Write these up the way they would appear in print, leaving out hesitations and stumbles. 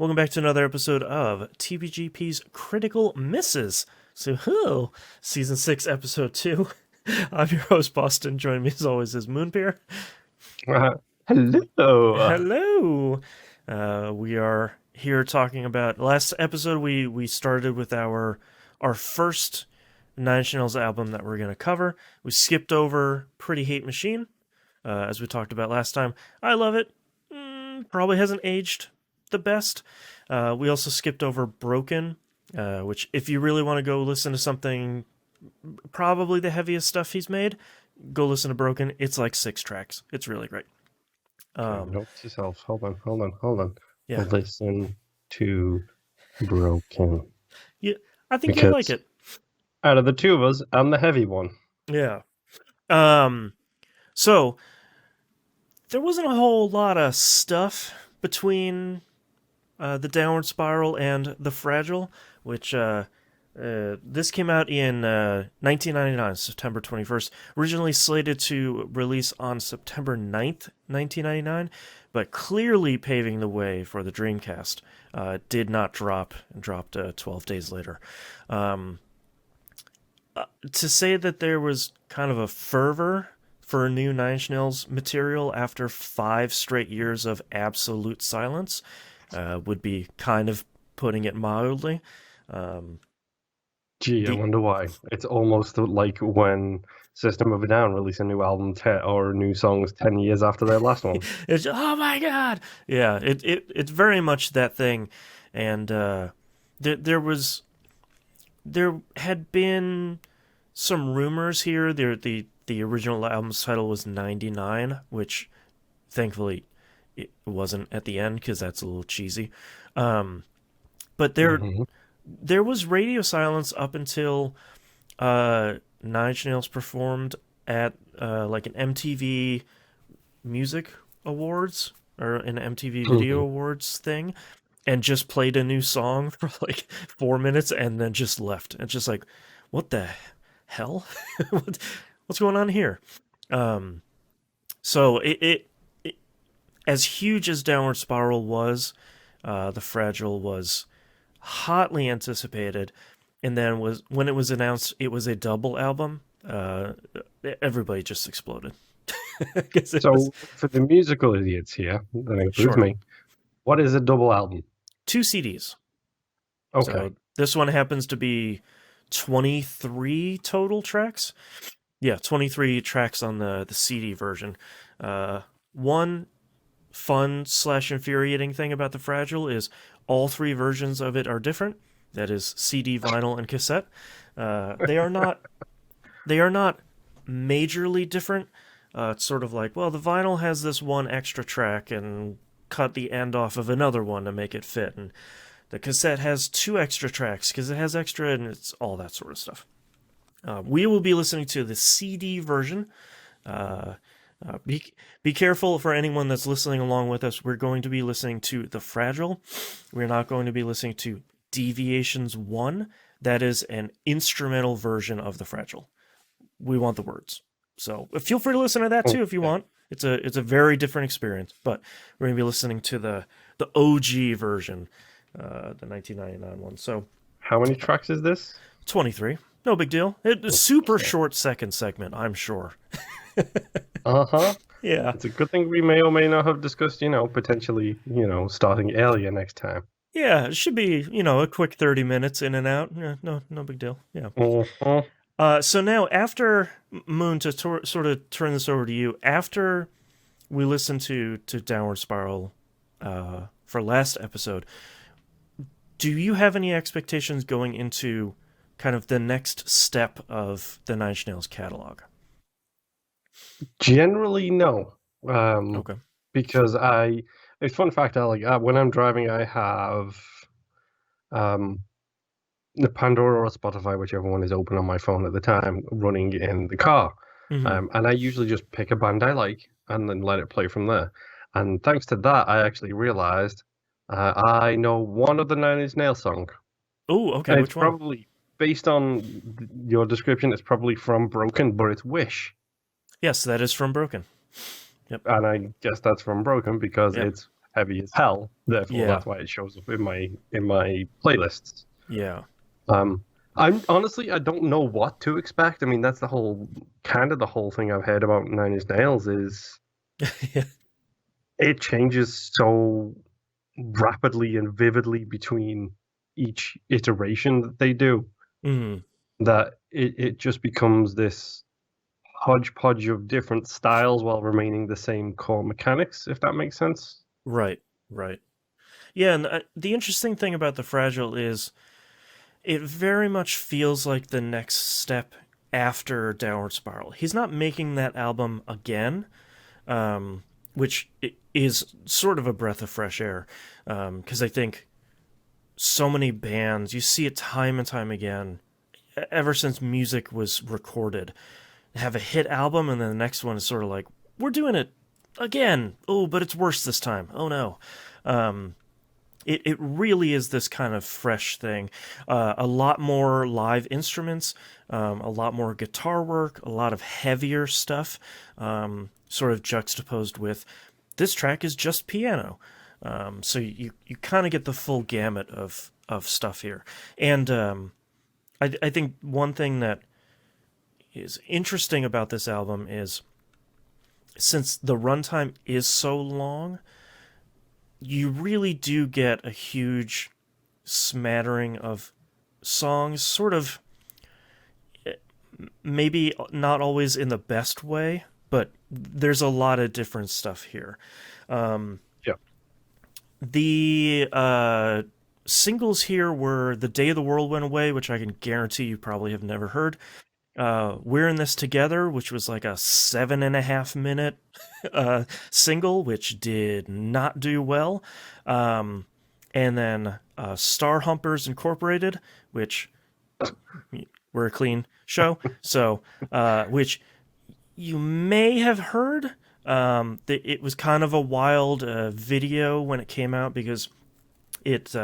Welcome back to another episode of TVGP's Critical Misses. So, Season 6, Episode 2. I'm your host, Boston. Joining me as always is Moonbeer. Hello. Hello! We are here talking about... Last episode, we started with our first Nine Inch Nails album that we're going to cover. We skipped over Pretty Hate Machine, as we talked about last time. I love it. Probably hasn't aged the best. We also skipped over Broken, which if you really want to go listen to something, probably the heaviest stuff he's made, go listen to Broken. It's like 6 tracks. It's really great. Note to yourself. Hold on. Yeah. Listen to Broken. Yeah, I think you'll like it. Out of the two of us, I'm the heavy one. Yeah. So there wasn't a whole lot of stuff between the Downward Spiral and the Fragile, which this came out in 1999, September 21st. Originally slated to release on September 9th, 1999, but clearly paving the way for the Dreamcast. Did not drop, and dropped 12 days later. To say that there was kind of a fervor for new Nine Inch Nails material after 5 straight years of absolute silence would be kind of putting it mildly. I wonder why. It's almost like when System of a Down released a new album or new songs 10 years after their last one. It's oh my god, yeah. It's very much that thing, and there had been some rumors here. The original album's title was 99, which thankfully it wasn't at the end because that's a little cheesy. But there was radio silence up until Nine Inch Nails performed at like an MTV Music Awards or an MTV Video Awards thing, and just played a new song for like 4 minutes and then just left. It's just like, what the hell? What's going on here? So it as huge as Downward Spiral was, the Fragile was hotly anticipated, and then when it was announced it was a double album, everybody just exploded. For the musical idiots here, that includes me, what is a double album? 2 CDs. Okay. So this one happens to be 23 total tracks. Yeah, 23 tracks on the CD version. One fun / infuriating thing about the Fragile is all 3 versions of it are different. That is CD, vinyl, and cassette. They are not majorly different. It's sort of like, well, the vinyl has this one extra track and cut the end off of another one to make it fit, and the cassette has 2 extra tracks because it has extra, and it's all that sort of stuff. We will be listening to the CD version. Be careful for anyone that's listening along with us. We're going to be listening to The Fragile. We're not going to be listening to Deviations 1. That is an instrumental version of The Fragile. We want the words. So feel free to listen to that too if you want. It's a very different experience. But we're going to be listening to the OG version, the 1999 one. So how many tracks is this? 23. No big deal. It's a super short second segment, I'm sure. Yeah. It's a good thing we may or may not have discussed, potentially, starting earlier next time. Yeah, it should be, a quick 30 minutes in and out. Yeah, no big deal. Yeah. So now, after Moon, to sort of turn this over to you, after we listened to Downward Spiral for last episode, do you have any expectations going into kind of the next step of the Nine Inch Nails catalog? Generally, no. Okay. Because a fun fact, when I'm driving, I have the Pandora or Spotify, whichever one is open on my phone at the time, running in the car. And I usually just pick a band I like and then let it play from there. And thanks to that, I actually realized I know one of the Nine Inch Nails song. Oh, okay. And which one? Probably, based on your description, it's probably from Broken, but it's Wish. Yes, that is from Broken. Yep. And I guess that's from Broken because it's heavy as hell. Therefore, Yeah. that's why it shows up in my playlists. Yeah. Um, I'm honestly, I don't know what to expect. I mean, that's the whole kind of the whole thing I've heard about Nine Inch Nails is Yeah. it changes so rapidly and vividly between each iteration that they do Mm, that it just becomes this hodgepodge of different styles while remaining the same core mechanics, if that makes sense. right. Right. Yeah, and the interesting thing about the Fragile is it very much feels like the next step after Downward Spiral. He's not making that album again, which is sort of a breath of fresh air, because I think so many bands, you see it time and time again, ever since music was recorded, have a hit album, and then the next one is sort of like, we're doing it again. Oh, but it's worse this time. Oh no. It really is this kind of fresh thing. A lot more live instruments, a lot more guitar work, a lot of heavier stuff, sort of juxtaposed with this track is just piano. So you kind of get the full gamut of stuff here. And I think one thing that is interesting about this album is since the runtime is so long, you really do get a huge smattering of songs, sort of maybe not always in the best way, but there's a lot of different stuff here. Yeah. The singles here were The Day the World Went Away, which I can guarantee you probably have never heard. We're in This Together, which was like a 7.5 minute single, which did not do well. And then Star Humpers Incorporated, which we're a clean show, so which you may have heard. It was kind of a wild video when it came out because it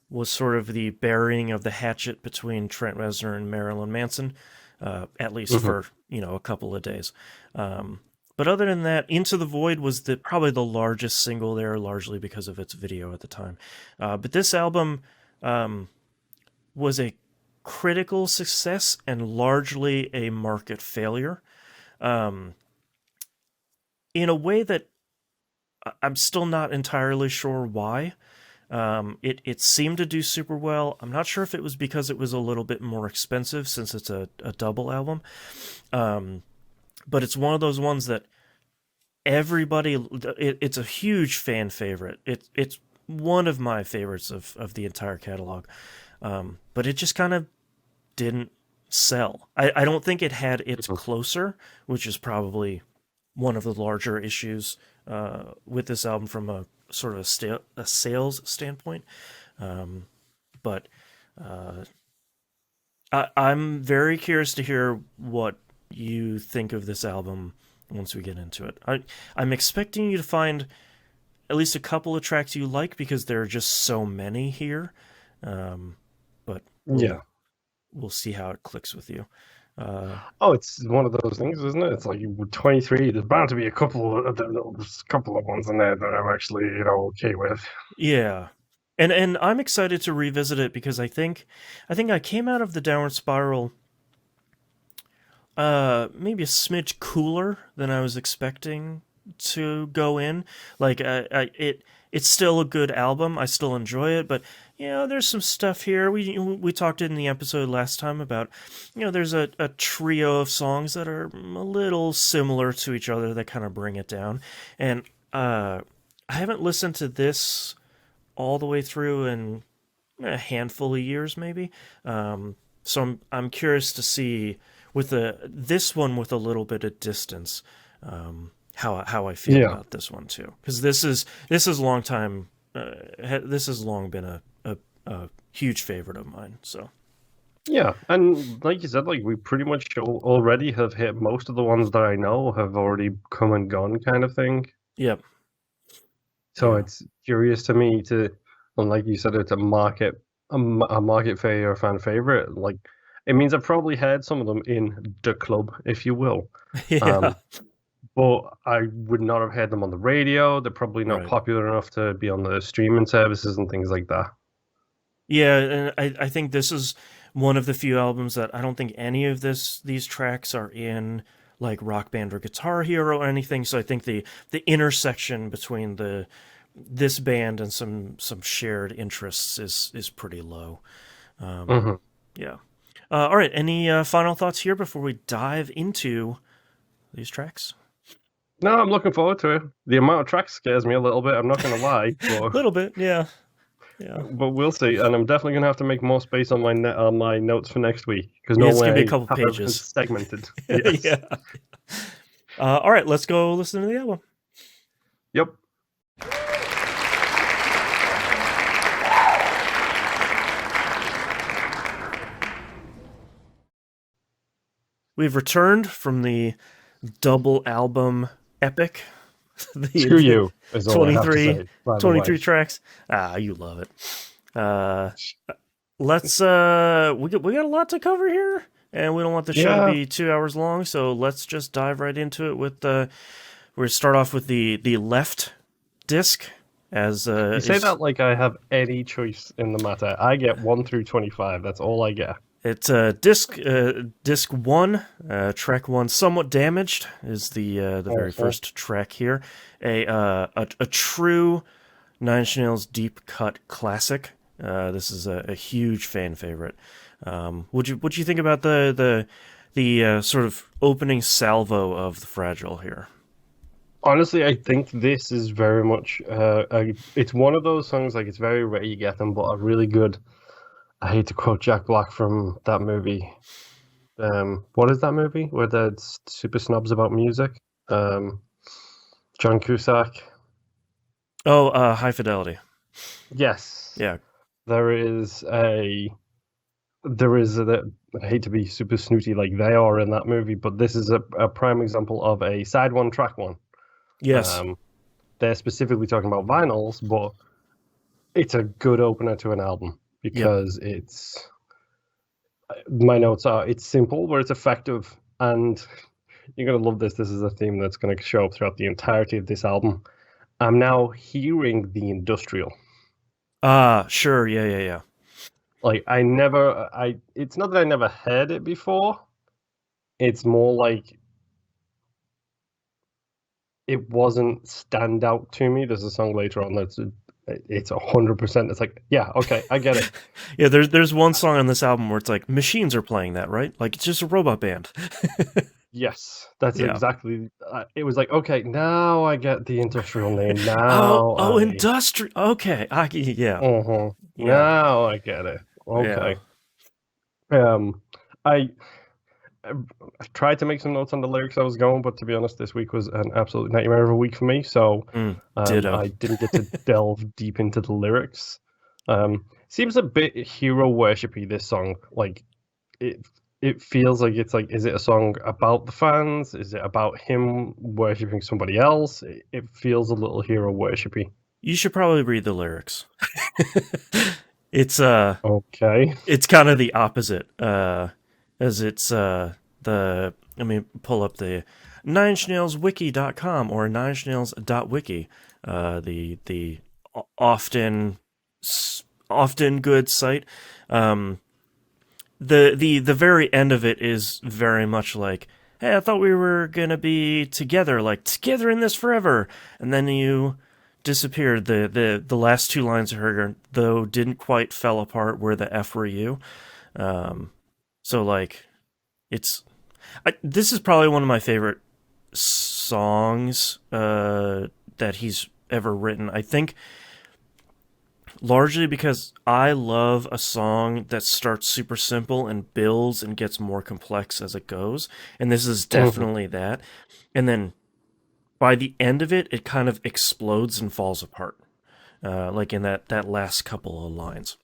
was sort of the burying of the hatchet between Trent Reznor and Marilyn Manson, at least for a couple of days. But other than that, Into the Void was probably the largest single there, largely because of its video at the time. But this album was a critical success and largely a market failure. In a way that I'm still not entirely sure why. It seemed to do super well. I'm not sure if it was because it was a little bit more expensive since it's a double album. But it's one of those ones that it's a huge fan favorite. It's one of my favorites of the entire catalog. But it just kind of didn't sell. I don't think it had its closer, which is probably one of the larger issues with this album from a sort of a sales standpoint. But I'm very curious to hear what you think of this album once we get into it. I'm expecting you to find at least a couple of tracks you like because there are just so many here. But we'll see how it clicks with you. It's one of those things, isn't it? It's like with 23, there's bound to be a couple of ones in there that I'm actually, okay with. Yeah. And I'm excited to revisit it because I think I came out of the Downward Spiral maybe a smidge cooler than I was expecting to go in. Like it's still a good album. I still enjoy it, but there's some stuff here. We talked in the episode last time about there's a trio of songs that are a little similar to each other that kind of bring it down. And I haven't listened to this all the way through in a handful of years, maybe. So I'm curious to see with this one with a little bit of distance, how I feel about this one too, because this is long time. This has long been a huge favorite of mine. So yeah, and like you said, like we pretty much already have hit most of the ones that I know have already come and gone, kind of thing. Yep. So it's curious to me and like you said, it's a market failure or fan favorite. Like it means I've probably heard some of them in the club, if you will. Yeah. but I would not have heard them on the radio. They're probably not Right. popular enough to be on the streaming services and things like that. Yeah, and I think this is one of the few albums that I don't think any of these tracks are in like Rock Band or Guitar Hero or anything. So I think the intersection between the this band and some shared interests is pretty low. Um, Hmm. yeah. All right. Any final thoughts here before we dive into these tracks? No, I'm looking forward to it. The amount of tracks scares me a little bit. I'm not going to lie, A little bit. Yeah. Yeah. but we'll see. And I'm definitely going to have to make more space on my notes for next week because Yeah, it's gonna be a normally couple I have everything pages. segmented. Yes. Yeah. All right. Let's go listen to the album. Yep. We've returned from the double album epic. Screw the you is all I have to 23, say. By the 23 way. tracks. Ah, you love it. Uh, let's we got a lot to cover here, and we don't want the show to Yeah. be 2 hours long, so let's just dive right into it with the. We're gonna start off with the left disc as You say that like I have any choice in the matter. I get 1 through 25. That's all I get. it's disc one, track one, somewhat damaged is the very Uh-huh. first track here. A true Nine Inch Nails deep cut classic. This is a huge fan favorite. What'd you think about the sort of opening salvo of the Fragile here? Honestly, I think this is very much it's one of those songs like it's very rare you get them, but a really good. I hate to quote Jack Black from that movie. What is that movie where they're super snobs about music? John Cusack. Oh, High Fidelity. Yes, Yeah. there is a I hate to be super snooty like they are in that movie, but this is a prime example of a side one track one. Yes. Um, they're specifically talking about vinyls, but it's a good opener to an album Yep. because my notes are it's simple but it's effective, and you're gonna love this. This is a theme that's gonna show up throughout the entirety of this album. I'm now hearing the industrial. Ah, sure. Yeah, yeah, yeah. Like it's not that I never heard it before. It's more like it wasn't stand out to me. There's a song later on that's it's 100%. It's like, yeah, okay, I get it. Yeah, there's one song on this album where it's like machines are playing that, right? Like it's just a robot band. Yes, that's Yeah. exactly. It was like, okay, now I get the industrial name. Oh, Now oh, I, industry. Okay, yeah, yeah, now I get it. yeah. Okay. Um, I I tried to make some notes on the lyrics I was going, but to be honest, this week was an absolute nightmare of a week for me. So Ditto. I didn't get to delve deep into the lyrics. Seems a bit hero worshipy, this song. Like it feels like it's like, is it a song about the fans? Is it about him worshiping somebody else? It feels a little hero worshipy. You should probably read the lyrics. it's Okay. it's kind of the opposite. As it's the let me pull up the ninechnaleswiki.com or ninechnales.wiki. The often often good site. The very end of it is very much like, hey, I thought we were gonna be together, like together in this forever, and then you disappeared. The last two lines of her though didn't quite fell apart. Where the f were you? So like, this is probably one of my favorite songs that he's ever written. I think largely because I love a song that starts super simple and builds and gets more complex as it goes. And this is definitely that. And then by the end of it, it kind of explodes and falls apart. Like in that last couple of lines.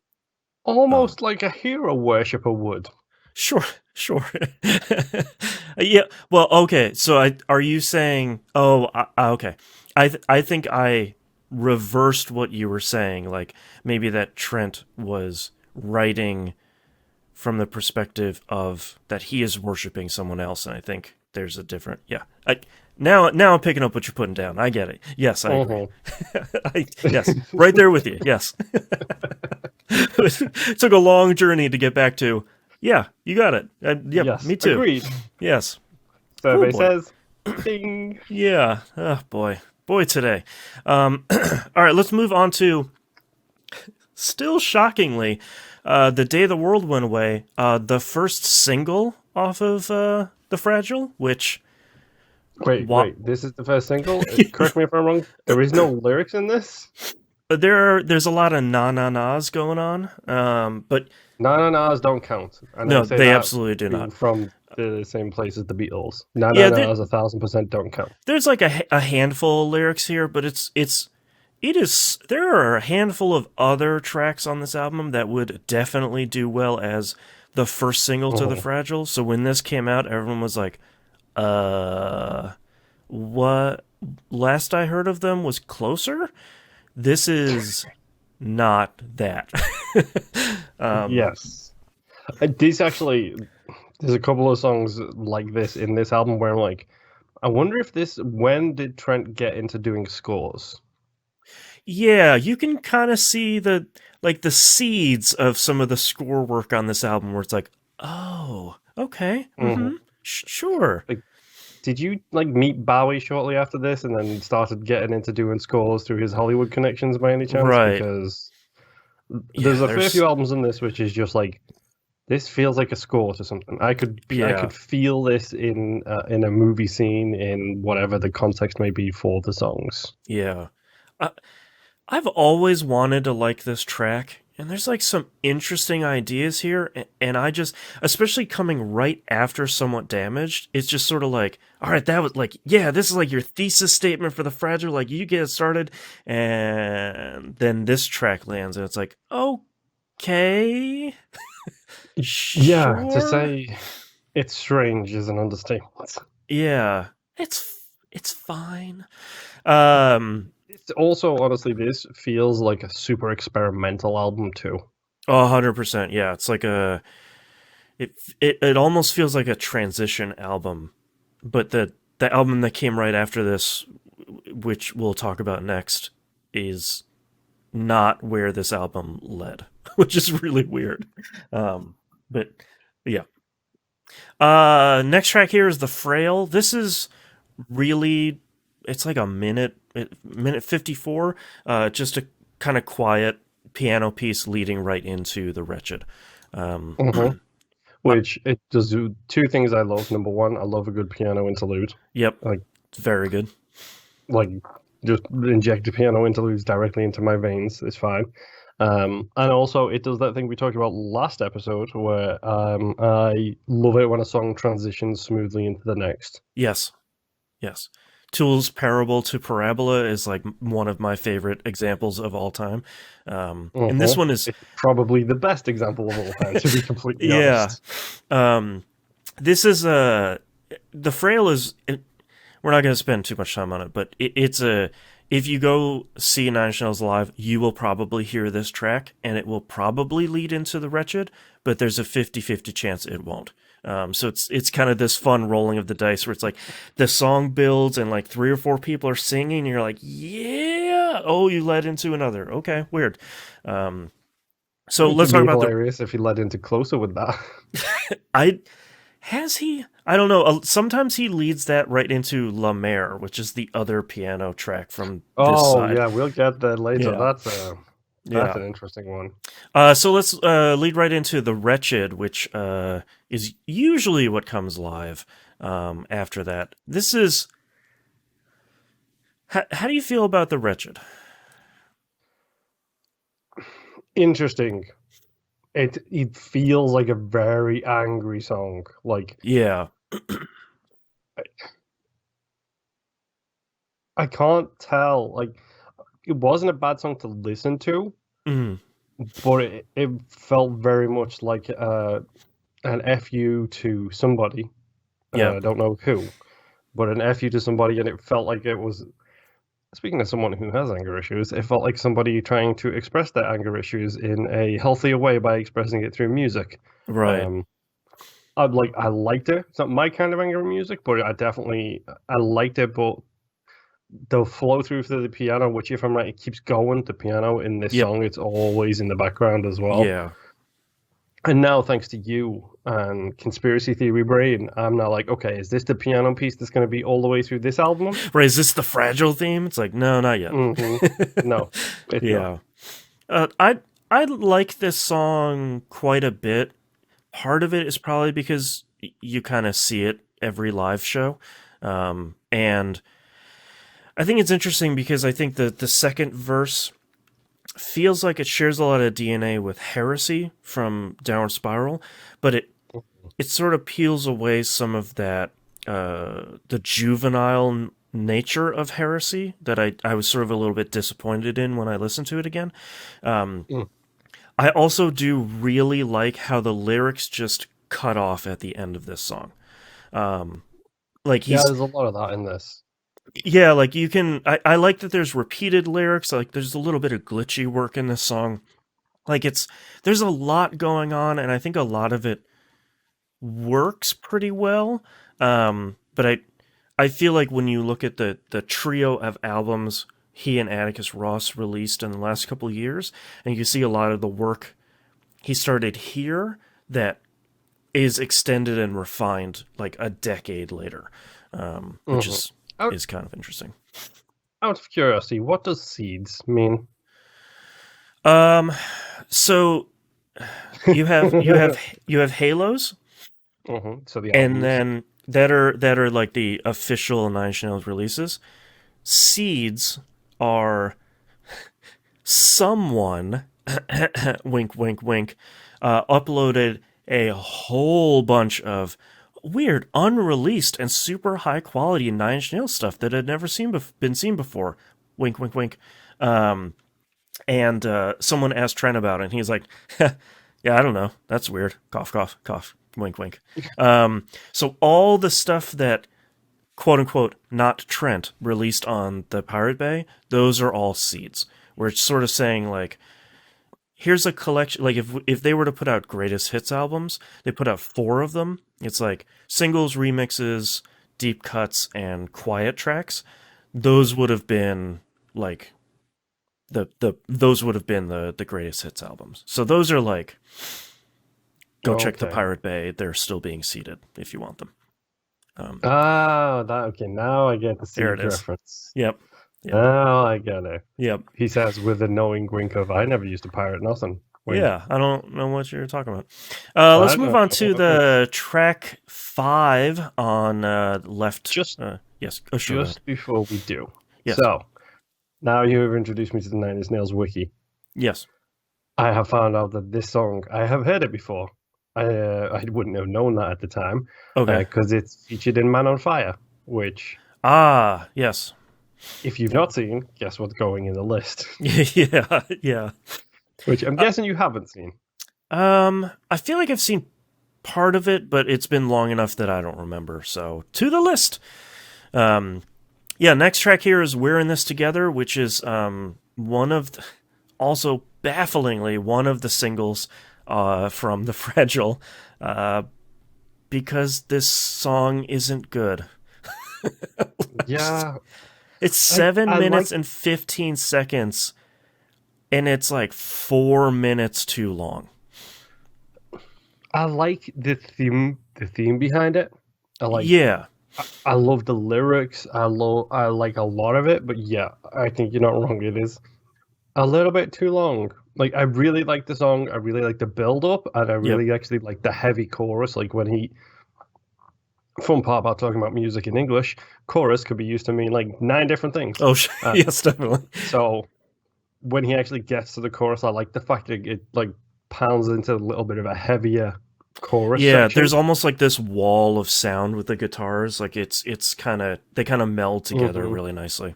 Almost like a hero worshipper would. Sure, sure. Yeah. Well, okay. So are you saying? Oh, okay. I think I reversed what you were saying. Like maybe that Trent was writing from the perspective of that he is worshiping someone else, and I think there's a different. Yeah. Now I'm picking up what you're putting down. I get it. Yes, I agree. Yes, right there with you. Yes. It took a long journey to get back to. Yeah, you got it. Yep, Yes, me too. agreed. Yes. Survey Oh boy. says, ding. Yeah. Oh boy today. All right, let's move on to. Still shockingly, the day the world went away, the first single off of the Fragile, which Wait. This is the first single? Correct me if I'm wrong. There is no lyrics in this? there's a lot of na-na-nas going on, but Na-na-nas don't count. And I no, say they that absolutely do not. from the same place as the Beatles. Yeah, Na-na-nas 1,000% don't count. there's like a handful of lyrics here, but it is. There are a handful of other tracks on this album that would definitely do well as the first single to the Fragile. So when this came out, everyone was like, what? Last I heard of them was Closer. This is not that. Yes. There's a couple of songs like this in this album where I'm like, I wonder if when did Trent get into doing scores? Yeah, you can kind of see the seeds of some of the score work on this album where it's like, oh, okay, sure. Like, did you meet Bowie shortly after this and then started getting into doing scores through his Hollywood connections by any chance? Right. Because there's a fair few albums in this which is just like, this feels like a score to something. I could feel this in a movie scene, in whatever the context may be for the songs. Yeah. I've always wanted to like this track, and there's like some interesting ideas here, and I just, especially coming right after Somewhat Damaged, it's just sort of like, all right, that was like, yeah, this is like your thesis statement for the Fragile, like you get it started, and then this track lands, and it's like, okay. Yeah, to Sure. say it's strange is an understatement. Yeah, it's fine. It's also, honestly, this feels like a super experimental album too. 100%. Yeah, it's like it almost feels like a transition album, but the album that came right after this, which we'll talk about next, is not where this album led, which is really weird. But yeah. Next track here is The Frail. This is really, it's like a minute 54, just a kind of quiet piano piece leading right into The Wretched. Which it does do two things I love. Number one, I love a good piano interlude. Yep, like very good. Like, just inject the piano interludes directly into my veins. It's fine. And also, it does that thing we talked about last episode where I love it when a song transitions smoothly into the next. Yes. Tool's Parable to Parabola is like one of my favorite examples of all time. And this one is... It's probably the best example of all time, to be completely honest. This is The Frail is... we're not going to spend too much time on it, but it's a... If you go see Nine Inch Nails live, you will probably hear this track, and it will probably lead into The Wretched, but there's a 50-50 chance it won't. So it's kind of this fun rolling of the dice where it's like the song builds and like 3 or 4 people are singing, and you're like, yeah, oh, you led into another. Okay, weird. So let's talk about hilarious if he led into Closer with that. Has he? I don't know. Sometimes he leads that right into La Mer, which is the other piano track from this side. Yeah, we'll get that later. Yeah. That's an interesting one. So let's lead right into The Wretched, which is usually what comes live after that. This is... How do you feel about The Wretched? Interesting. It feels like a very angry song. Like, yeah. I can't tell. Like, it wasn't a bad song to listen to, but it felt very much like an FU to somebody. I don't know who, but an FU to somebody, and it felt like it was... Speaking of someone who has anger issues, it felt like somebody trying to express their anger issues in a healthier way by expressing it through music. Right. I liked it. It's not my kind of angry music, but I liked it. But the flow through to the piano, which if I'm right, it keeps going. The piano in this Yep. song, it's always in the background as well. Yeah. And now, thanks to you and Conspiracy Theory Brain, I'm now like, okay, is this the piano piece that's going to be all the way through this album? Right, is this the Fragile theme? It's like, no, not yet. No, it's not. Yeah. I like this song quite a bit. Part of it is probably because you kind of see it every live show. And I think it's interesting because I think the second verse feels like it shares a lot of DNA with Heresy from Downward Spiral, but it sort of peels away some of that the juvenile nature of Heresy that I was sort of a little bit disappointed in when I listened to it again. Mm. I also do really like how the lyrics just cut off at the end of this song. Like Yeah, he's there's a lot of that in this. yeah, like you can I like that there's repeated lyrics, like there's a little bit of glitchy work in this song. Like there's a lot going on and I think a lot of it works pretty well. But I feel like when you look at the trio of albums he and Atticus Ross released in the last couple of years, and you see a lot of the work he started here that is extended and refined like a decade later, which Hmm is Out, is kind of interesting. out of curiosity, what does seeds mean? Um, so you have halos, So the and albums. then that are like the official Nine Inch Nails releases. Seeds are someone wink wink wink uploaded a whole bunch of weird unreleased and super high quality Nine Inch Nails stuff that had never been seen before. Wink wink wink. Um, and someone asked Trent about it, and he's like, "Yeah, I don't know. That's weird." Cough cough cough. Wink wink. So all the stuff that quote unquote not Trent released on the Pirate Bay, those are all seeds. Where it's sort of saying like, here's a collection. Like if they were to put out greatest hits albums, they put out four of them. It's like singles, remixes, deep cuts, and quiet tracks. Those would have been like the those would have been the greatest hits albums. So those are like, go check the Okay. Pirate Bay. They're still being seeded if you want them. Um, Ah, that okay. Now I get the there it seeds is. reference. Yep. Yep. Now I get it. Yep. He says with a knowing wink of, I never used to pirate nothing. Wink. Yeah, I don't know what you're talking about. Let's I move don't on know. to the track 5 on left. Just Yes. Oh, sure. Go ahead. just before we do. Yes. So now you have introduced me to the Nine Inch Nails wiki. Yes. I have found out that this song, I have heard it before. I wouldn't have known that at the time Okay. because it's featured in Man on Fire, which, Ah, yes. if you've not seen, guess what's going in the list? Yeah. Yeah. Which I'm guessing you haven't seen. I feel like I've seen part of it, but it's been long enough that I don't remember. So to the list. Yeah. Next track here is "We're in This Together," which is one of also bafflingly one of the singles from the Fragile, because this song isn't good. Yeah, It's 7 I like minutes and 15 seconds, and it's like 4 minutes too long. I like the theme behind it. I like Yeah. I love the lyrics. I like a lot of it, but yeah, I think you're not wrong. It is a little bit too long. Like I really like the song. I really like the build up, and I Yep. really actually like the heavy chorus. Like when he fun part about talking about music in English, chorus could be used to mean like 9 different things. Oh, Uh, yes, definitely. so when he actually gets to the chorus, I like the fact that it like pounds into a little bit of a heavier chorus Yeah, section. there's almost like this wall of sound with the guitars. Like it's kind of they kind of meld together Hmm really nicely.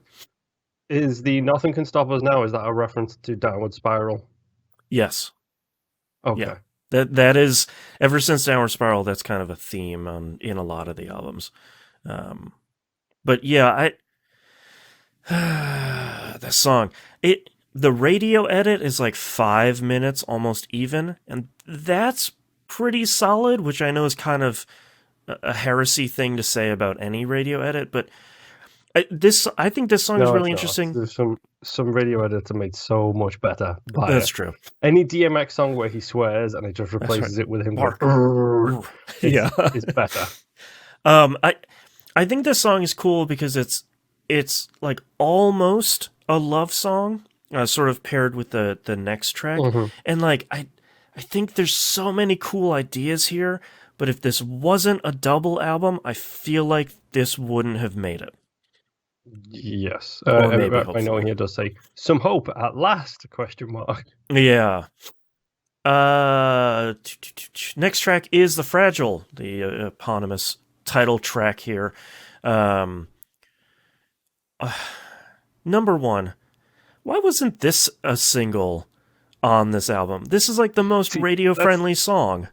Is the Nothing Can Stop Us Now? Is that a reference to Downward Spiral? Yes. Yeah. Okay. That is, ever since Downward Spiral, that's kind of a theme in a lot of the albums. But yeah, the song, the radio edit is like 5 minutes almost even, and that's pretty solid, which I know is kind of a heresy thing to say about any radio edit, but I think this song is No, really it's not. interesting. There's some radio edits are made so much better by That's it. true. Any DMX song where he swears and it just That's right. replaces it with him going, Bark. "Urgh," Yeah. is better. I think this song is cool because it's like almost a love song, sort of paired with the next track, Mm-hmm. and like I think there's so many cool ideas here. But if this wasn't a double album, I feel like this wouldn't have made it. Yes. Or maybe, I know hopefully. he does say, some hope at last, question mark. Yeah. Next track is The Fragile, the eponymous title track here. Um, Number one, why wasn't this a single on this album? This is like the most See, radio friendly song.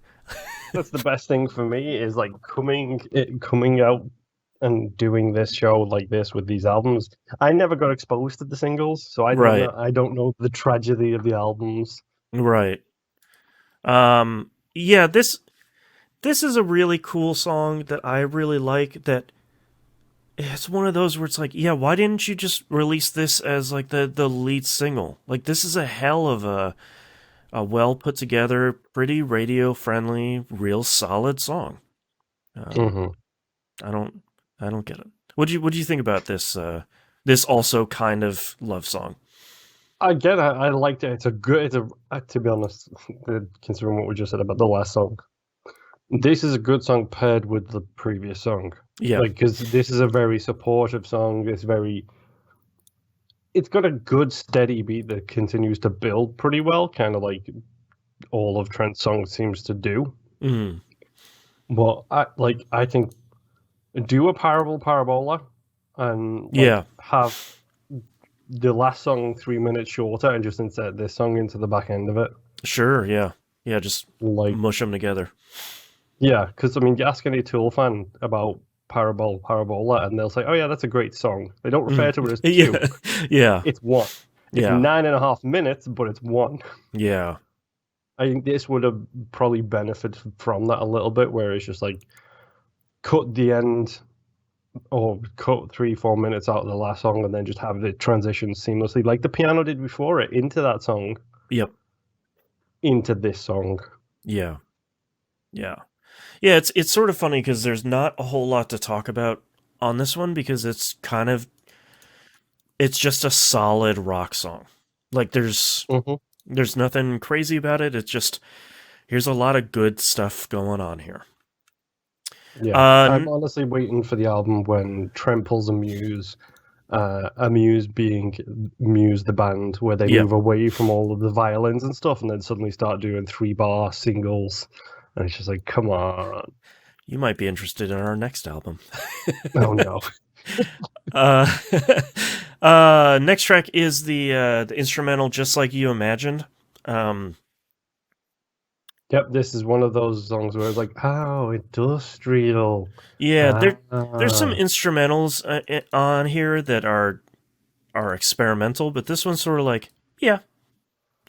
that's the best thing for me is like coming out and doing this show like this with these albums. I never got exposed to the singles, so Right, I don't know the tragedy of the albums. right. Yeah, this is a really cool song that I really like. That it's one of those where it's like, yeah, why didn't you just release this as like the lead single? Like this is a hell of a well put together, pretty radio friendly, real solid song. Um, Hmm. I don't I don't get it. What do you think about this? This also kind of love song. I get it. I liked it. It's a to be honest, considering what we just said about the last song, this is a good song paired with the previous song. Yeah. Like, because this is a very supportive song. It's got a good steady beat that continues to build pretty well, kind of like all of Trent's songs seems to do. Mm. But I think do a parabola and like Yeah. have the last song 3 minutes shorter and just insert this song into the back end of it. Sure. Yeah. Yeah. Just Like, mush them together. yeah, because I mean, you ask any Tool fan about Parabola, and they'll say, "Oh yeah, that's a great song." They don't refer to it as two; Yeah. Yeah. it's one. It's Yeah. 9.5 minutes, but it's one. Yeah. I think this would have probably benefited from that a little bit, where it's just like cut the end or cut 3-4 minutes out of the last song, and then just have it transition seamlessly, like the piano did before it, into that song, Yep. into this song. Yeah. Yeah. Yeah. It's sort of funny because there's not a whole lot to talk about on this one because it's just a solid rock song. Like Mm-hmm. there's nothing crazy about it. It's just here's a lot of good stuff going on here. Yeah, I'm honestly waiting for the album when Trent pulls a Muse being Muse the band, where they Yeah. move away from all of the violins and stuff, and then suddenly start doing 3-bar singles, and it's just like, come on, You might be interested in our next album. oh no. Uh, Next track is the instrumental, just like you imagined. Yep, this is one of those songs where it's like, oh, industrial. Yeah, there's some Ah. instrumentals on here that are experimental, but this one's sort of like, yeah,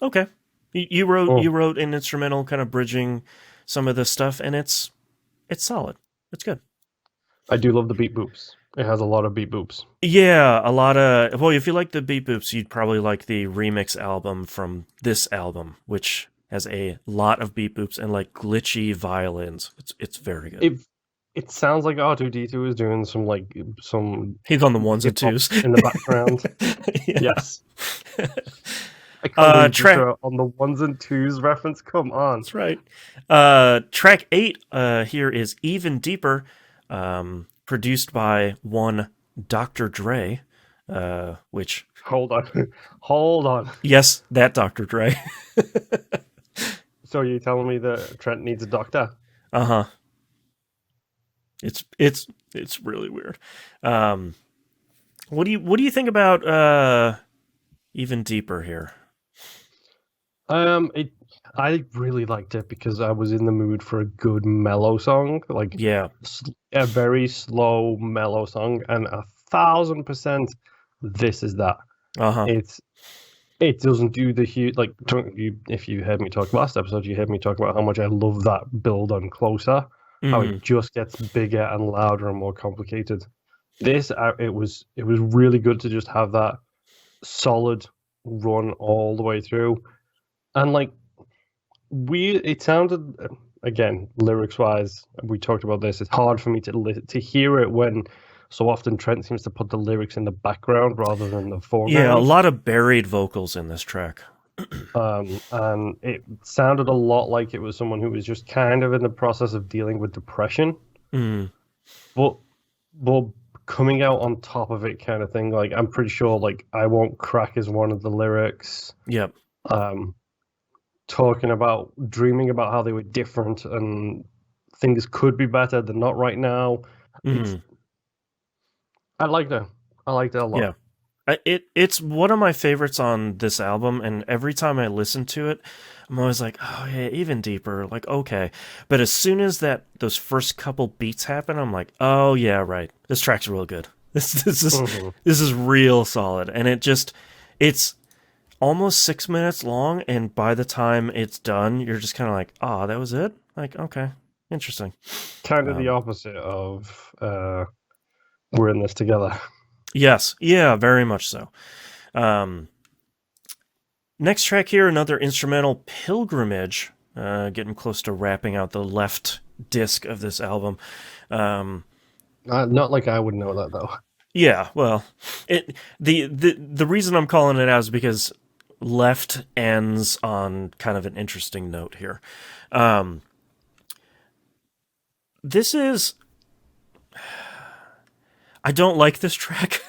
okay. You wrote an instrumental, kind of bridging some of this stuff, and it's solid. It's good. I do love the beat boops. It has a lot of beat boops. Yeah, a lot of. Well, if you like the beat boops, you'd probably like the remix album from this album, which has a lot of beat boops and like glitchy violins. It's very good. It sounds like R2D2 is doing some He's on the ones and hip-hop twos in the background. Yeah. Yes. I can't believe you track throw on the ones and twos reference. Come on. That's right. Track 8 here is Even Deeper, produced by one Dr. Dre, which Hold on. Hold on. yes, that Dr. Dre. So you're telling me that Trent needs a doctor? Uh-huh. It's really weird. What do you think about Even Deeper here? I really liked it because I was in the mood for a good mellow song, like Yeah. a very slow mellow song, and 1,000% this is that. Uh-huh. it doesn't do the huge like. If you heard me talk last episode, you heard me talk about how much I love that build on Closer, how Mm-hmm. it just gets bigger and louder and more complicated. This it was really good to just have that solid run all the way through, and like it sounded again lyrics wise. We talked about this. It's hard for me to hear it when so often Trent seems to put the lyrics in the background rather than the Yeah, a foreground. lot of buried vocals in this track. And it sounded a lot like it was someone who was just kind of in the process of dealing with depression, Mm. but but coming out on top of it, kind of thing. Like I'm pretty sure, like I won't crack is one of the lyrics. Yep. Talking about dreaming about how they were different and things could be better. They're not right now. It's Mm. I liked it. I liked it a lot. Yeah. It's one of my favorites on this album, and every time I listen to it, I'm always like, oh yeah, even deeper, like okay. But as soon as those first couple beats happen, I'm like, oh yeah, right. This track's real good. This is real solid, and it's almost 6 minutes long, and by the time it's done, you're just kind of like, oh, that was it. Like okay, interesting. Kind of the opposite of we're in this together. Yes, yeah, very much so. Next track here, another instrumental, Pilgrimage, getting close to wrapping out the left disc of this album. Not like I would know that though. Yeah, well, the reason I'm calling it out is because left ends on kind of an interesting note here. This is I don't like this track.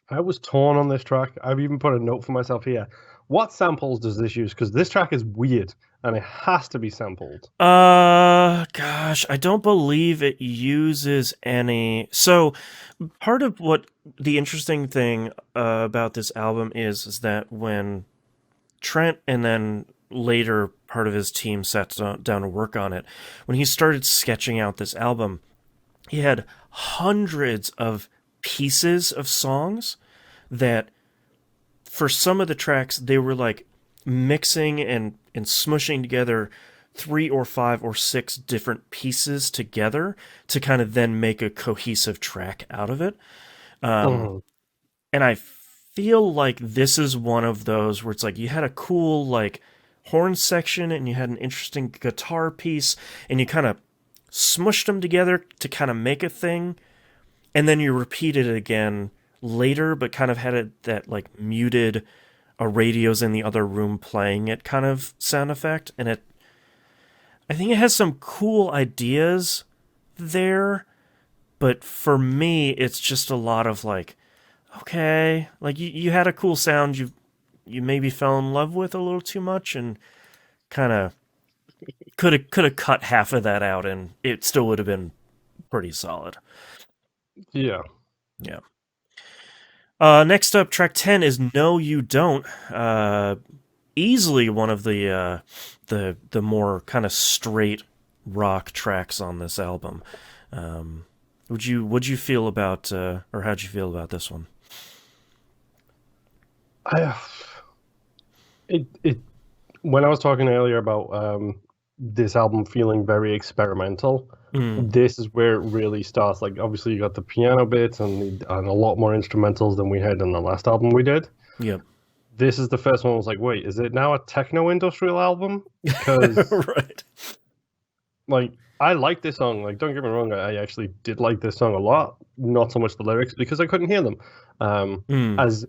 I was torn on this track. I've even put a note for myself here. What samples does this use? Because this track is weird and it has to be sampled. Gosh, I don't believe it uses any. So, part of what the interesting thing about this album is that when Trent and then later part of his team sat down to work on it, when he started sketching out this album, he had hundreds of pieces of songs that for some of the tracks they were like mixing and smushing together 3 or 5 or 6 different pieces together to kind of then make a cohesive track out of it. And I feel like this is one of those where it's like you had a cool like horn section and you had an interesting guitar piece and you kind of smushed them together to kind of make a thing, and then you repeated it again later, but kind of had that like muted radios in the other room playing it kind of sound effect, and I think it has some cool ideas there, but for me, it's just a lot of like, okay, like you had a cool sound you maybe fell in love with a little too much, and kind of could have cut half of that out, and it still would have been pretty solid. Yeah. Yeah. Next up, track 10 is No You Don't. Easily one of the more kind of straight rock tracks on this album. What'd you feel about, or how'd you feel about this one? When I was talking earlier about this album feeling very experimental, this is where it really starts. Like, obviously, you got the piano bits and a lot more instrumentals than we had in the last album we did. Yep. This is the first one. I was like, wait, is it now a techno industrial album? Because, right. like, I like this song. Like, don't get me wrong, I actually did like this song a lot. Not so much the lyrics because I couldn't hear them. As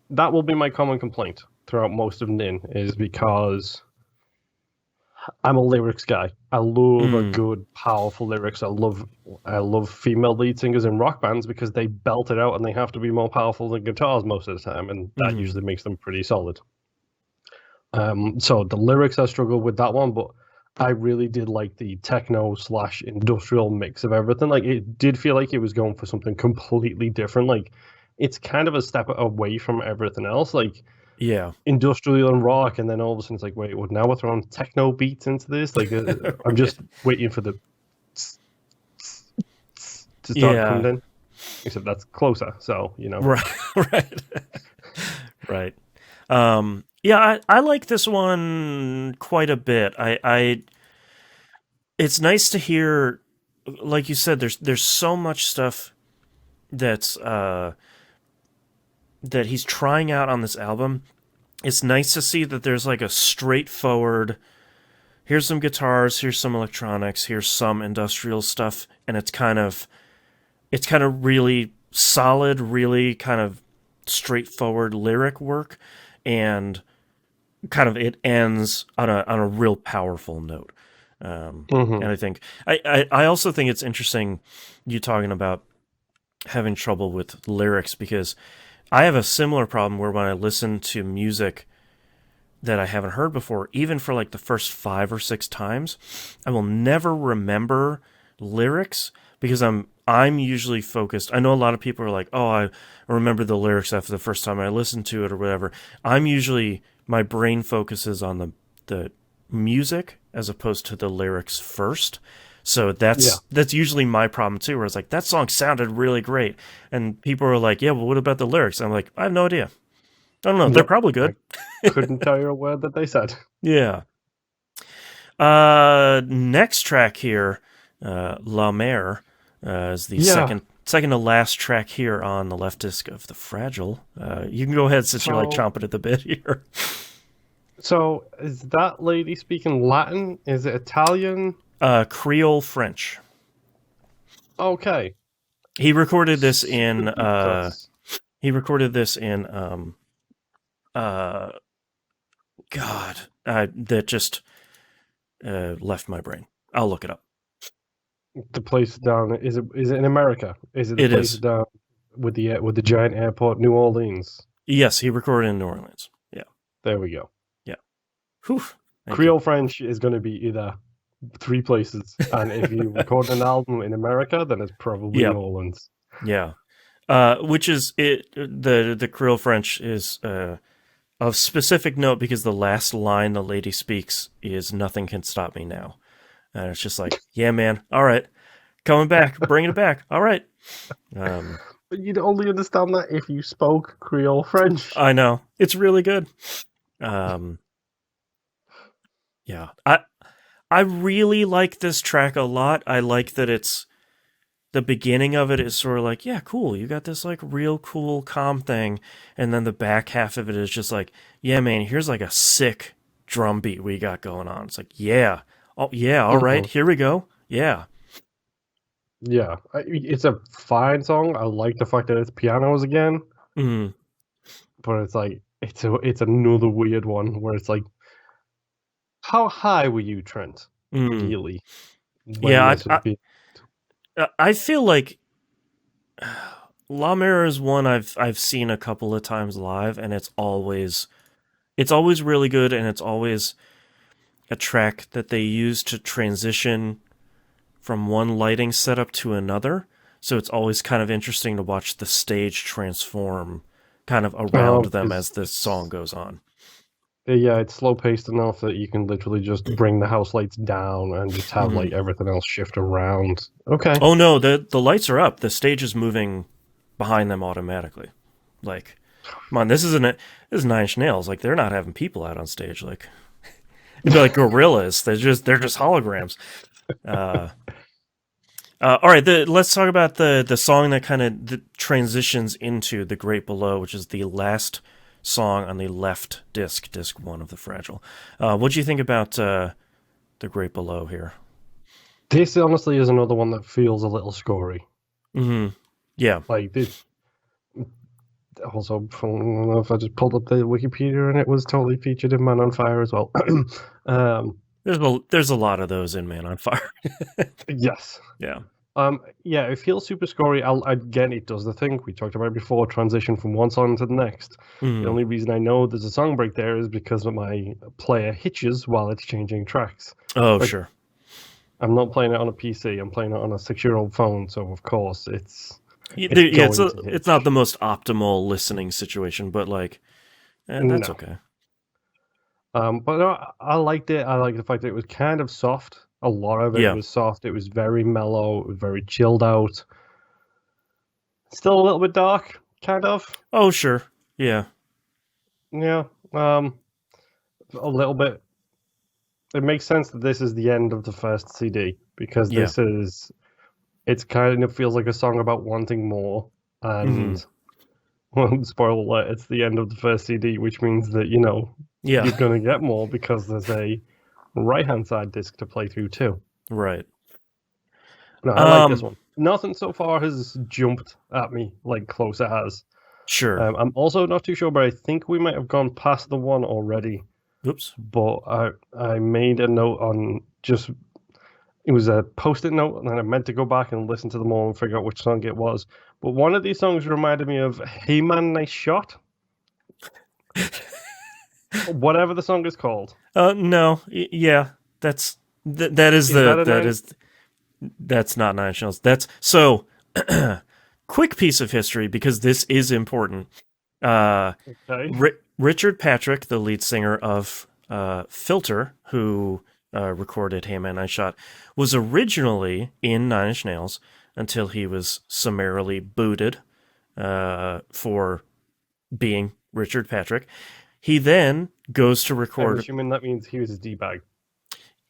that will be my common complaint throughout most of Nin, is because I'm a lyrics guy. I love a good, powerful lyrics. I love female lead singers in rock bands because they belt it out and they have to be more powerful than guitars most of the time, and that usually makes them pretty solid. So the lyrics, I struggled with that one, but I really did like the techno/industrial mix of everything. Like, it did feel like it was going for something completely different. Like, it's kind of a step away from everything else. Like, yeah, industrial and rock, and then all of a sudden it's like, wait, well, now we're throwing techno beats into this. Like, I'm just waiting for the to start coming in. except that's closer. So Right, right, right. Yeah, I like this one quite a bit. It's nice to hear, like you said, there's so much stuff that's that he's trying out on this album. It's nice to see that there's like a straightforward, here's some guitars, here's some electronics, here's some industrial stuff, and it's kind of really solid, really kind of straightforward lyric work, and kind of it ends on a real powerful note. And I think I also think it's interesting you talking about having trouble with lyrics, because I have a similar problem where when I listen to music that I haven't heard before, even for like the first 5 or 6 times, I will never remember lyrics because I'm usually focused. I know a lot of people are like, "Oh, I remember the lyrics after the first time I listened to it or whatever." I'm usually, my brain focuses on the music as opposed to the lyrics first. So that's usually my problem too, where it's like, that song sounded really great, and people are like, "Yeah, well, what about the lyrics?" I'm like, I have no idea. I don't know. They're probably good. I couldn't tell you a word that they said. Yeah. Next track here, La Mer, is the second to last track here on the left disc of the Fragile. You can go ahead since you're like chomping at the bit here. So is that lady speaking Latin? Is it Italian? Creole French. Okay. He recorded this in God, that just left my brain. I'll look it up. The place down, is it in America? Is it the place down with the giant airport, New Orleans? Yes, he recorded in New Orleans. Yeah. There we go. Yeah. Whew. Creole French is going to be either 3 places, and if you record an album in America, then it's probably New Orleans. Yeah. Which is it? The Creole French is of specific note because the last line the lady speaks is "Nothing can stop me now," and it's just like, yeah, man, all right, coming back, bringing it back, all right. But you'd only understand that if you spoke Creole French. I know, it's really good. Yeah, I really like this track a lot. I like that it's, the beginning of it is sort of like, yeah, cool, you got this like real cool calm thing, and then the back half of it is just like, yeah, man, here's like a sick drum beat we got going on. It's like, yeah, oh yeah, all right, here we go. Yeah, it's a fine song. I like the fact that it's pianos again, but it's like it's another weird one where it's like, how high were you, Trent? Really? Yeah, I feel like La Mer is one I've seen a couple of times live, and it's always really good, and it's always a track that they use to transition from one lighting setup to another. So it's always kind of interesting to watch the stage transform kind of around them as the song goes on. Yeah, it's slow paced enough that you can literally just bring the house lights down and just have like everything else shift around. Okay. Oh no, the lights are up. The stage is moving behind them automatically. Like, come on, this is 9 Inch Nails. Like, they're not having people out on stage. Like, it'd be like gorillas. They're just holograms. All right, let's talk about the song that kind of transitions into The Great Below, which is the last song on the left disc 1 of the Fragile. What do you think about The Great Below here? This honestly is another one that feels a little scory. Yeah. Like this. Also, I don't know if I just pulled up the Wikipedia and it was totally featured in Man on Fire as well. There's a lot of those in Man on Fire. Yes. Yeah. Yeah, it feels super scory. Again, it does the thing we talked about before, transition from one song to the next. The only reason I know there's a song break there is because my player hitches while it's changing tracks. Oh, like, sure. I'm not playing it on a PC. I'm playing it on a 6-year-old phone, so of course it's not the most optimal listening situation, but like, that's okay. But no, I liked it. I like the fact that it was kind of soft. A lot of it was soft. It was very mellow. It was very chilled out. Still a little bit dark, kind of. Oh, sure. Yeah. Yeah. A little bit. It makes sense that this is the end of the first CD because Yeah. it's kind of feels like a song about wanting more. Hmm. And, well, spoiler alert, it's the end of the first CD, which means that, you know, Yeah. you're going to get more because there's a right hand side disc to play through too. Right. No, I like this Um, one. Nothing so far has jumped at me like Closer has. sure. I'm also not too sure, but I think we might have gone past the one already. Oops. But I made a note on just it was a post-it note, and I meant to go back and listen to them all and figure out which song it was. But one of these songs reminded me of "Hey Man, Nice Shot," whatever the song is called. No. Yeah. That's that is Is that the a that nine? is that's not Nine Inch Nails. That's so. Quick piece of history because this is important. Uh, Okay. Richard Patrick, the lead singer of Filter, who recorded Hey Man I Shot, was originally in Nine Inch Nails until he was summarily booted for being Richard Patrick. He then goes to I'm record. assuming that means he was a d-bag.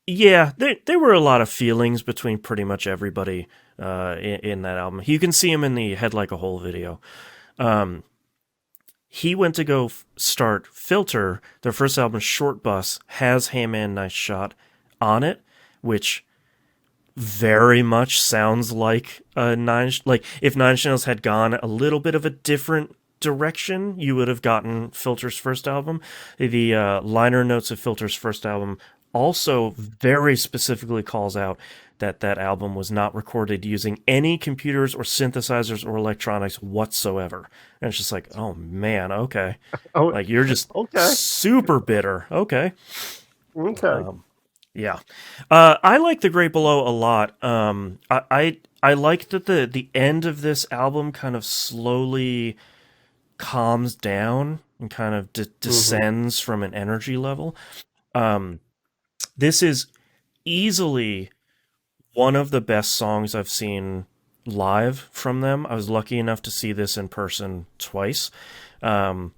Yeah, there were a lot of feelings between pretty much everybody in that album. You can see him in the Head Like a Hole video. Um, he went to go start Filter. Their first album, Short Bus, has Hey Man Nice Shot on it, which very much sounds like like if Nine Inch Nails had gone a little bit of a different direction, you would have gotten Filter's first album. The liner notes of Filter's first album also very specifically calls out that that album was not recorded using any computers or synthesizers or electronics whatsoever. And it's just like, oh man, okay. Oh, Like you're just okay, super bitter. Okay. okay. Yeah. I like The Great Below a lot. I like that the end of this album kind of slowly calms down and kind of Hmm. descends from an energy level. Um, this is easily one of the best songs I've seen live from them. I was lucky enough to see this in person twice. Um,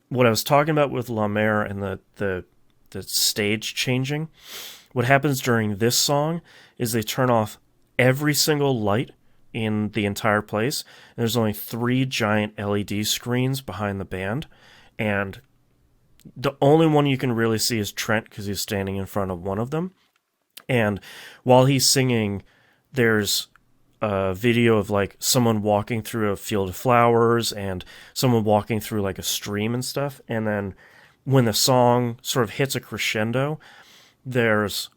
what I was talking about with La Mer and the stage changing, what happens during this song is they turn off every single light in the entire place. And there's only 3 giant LED screens behind the band, and the only one you can really see is Trent because he's standing in front of one of them. And while he's singing, there's a video of like someone walking through a field of flowers and someone walking through like a stream and stuff. And then when the song sort of hits a crescendo, there's